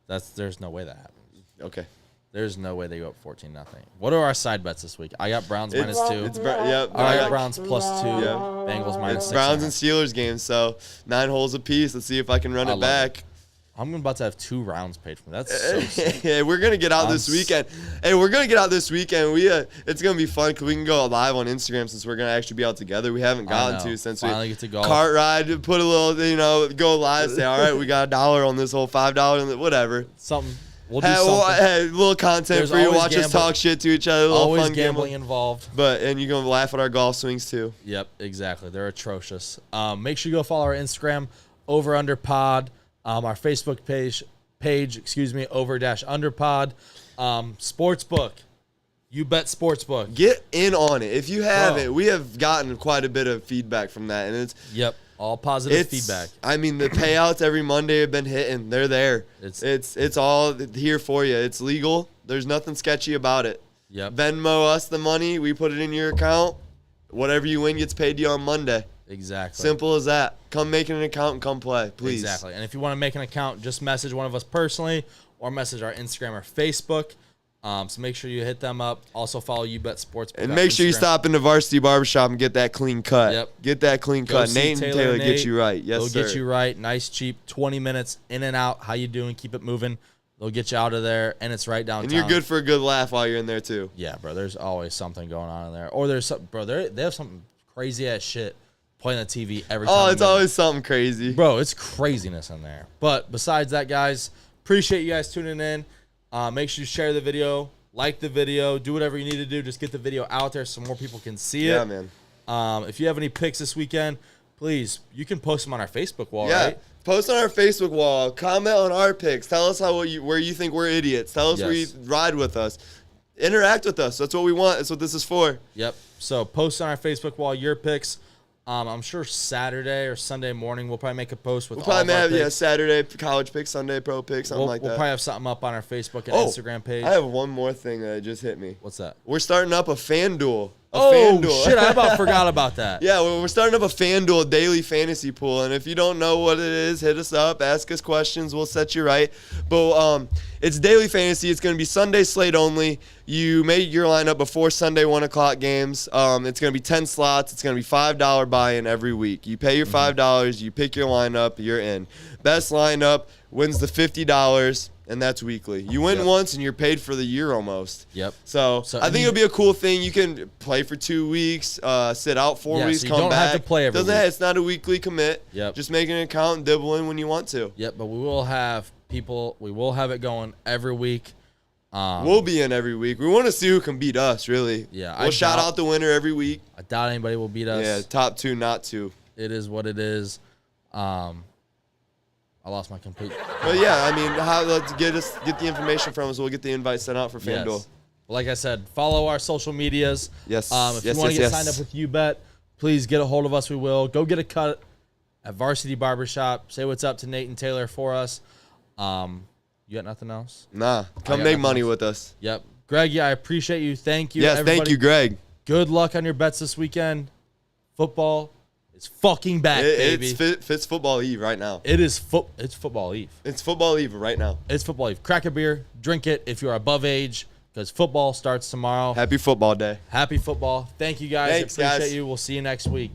But there's no way that happens. Okay. There's no way they go up 14-0. What are our side bets this week? I got Browns -2. Yep. I got Browns +2. Yeah. Bengals -6. It's Browns and Steelers game, so 9 holes apiece. Let's see if I can run it back. I'm about to have 2 rounds paid for me. That's so sick. Yeah, we're gonna get out this weekend. Hey, we're gonna get out this weekend. It's gonna be fun because we can go live on Instagram since we're gonna actually be out together. We haven't gotten to since finally we get to golf. Cart ride, put a little, go live. Say, all right, we got $1 on this whole $5, whatever. Something. We'll do something. Hey, little content for you. Watch us talk shit to each other. A little always fun gambling involved. And you're gonna laugh at our golf swings too. Yep, exactly. They're atrocious. Make sure you go follow our Instagram over_pod. Our Facebook page, over_underpod. Sportsbook. You bet sportsbook. Get in on it. If you haven't, we have gotten quite a bit of feedback from that, and it's all positive feedback. I mean, the payouts every Monday have been hitting. They're there. It's all here for you. It's legal. There's nothing sketchy about it. Yep. Venmo us the money. We put it in your account. Whatever you win gets paid to you on Monday. Exactly. Simple as that. Come make an account and come play, please. Exactly. And if you want to make an account, just message one of us personally or message our Instagram or Facebook. So make sure you hit them up. Also follow YouBet Sports. And make sure you stop in the Varsity Barbershop and get that clean cut. Yep. Get that clean cut. Nate and Taylor get you right. Yes, They'll sir. get you right. Nice, cheap, 20 minutes in and out. How you doing? Keep it moving. They'll get you out of there, and it's right downtown. And you're good for a good laugh while you're in there, too. Yeah, bro. There's always something going on in there. Or there's something, bro. They have something crazy-ass shit playing on the TV every time. Oh, it's always something crazy. Bro, it's craziness in there. But besides that, guys, appreciate you guys tuning in. Make sure you share the video. Like the video, do whatever you need to do. Just get the video out there so more people can see it. Yeah, man. If you have any picks this weekend, please, you can post them on our Facebook wall, right? Post on our Facebook wall. Comment on our picks. Tell us where you think we're idiots. Tell us where you ride with us. Interact with us. That's what we want. That's what this is for. Yep. So post on our Facebook wall your picks. I'm sure Saturday or Sunday morning we'll probably make a post with all of our picks. Saturday college picks, Sunday pro picks, something like that. We'll probably have something up on our Facebook and Instagram page. I have one more thing that just hit me. What's that? We're starting up a Fanduel. Shit, I about forgot about that. Yeah, we're starting up a FanDuel daily fantasy pool, and if you don't know what it is, hit us up, ask us questions, we'll set you right. But it's daily fantasy. It's going to be Sunday slate only. You make your lineup before Sunday 1 o'clock games. It's going to be 10 slots. It's going to be $5 buy-in every week. You pay your $5, you pick your lineup, you're in. Best lineup wins the $50. And that's weekly. You win once, and you're paid for the year almost. Yep. So I think it'll be a cool thing. You can play for 2 weeks, sit out 4 weeks, so come back. You don't have to play every week. It's not a weekly commit. Yep. Just make an account and dibble in when you want to. Yep, but we will have people. We will have it going every week. We'll be in every week. We want to see who can beat us, really. Yeah. We'll shout out the winner every week. I doubt anybody will beat us. Yeah, top 2, not 2. It is what it is. I lost my complete. But yeah, I mean, let's get the information from us. We'll get the invite sent out for FanDuel. Yes. Like I said, follow our social medias. Yes. If you want to get signed up with YouBet, please get a hold of us. We will. Go get a cut at Varsity Barbershop. Say what's up to Nate and Taylor for us. You got nothing else? Nah. Come make money with us. Yep. Greg, I appreciate you. Thank you. Yes, everybody. thank you, Greg. Good luck on your bets this weekend. Football is fucking back, baby. It's football eve right now. It's football eve. It's football eve right now. It's football eve. Crack a beer, drink it if you're above age, because football starts tomorrow. Happy football day. Happy football. Thank you, guys. Thanks, appreciate guys. you. We'll see you next week.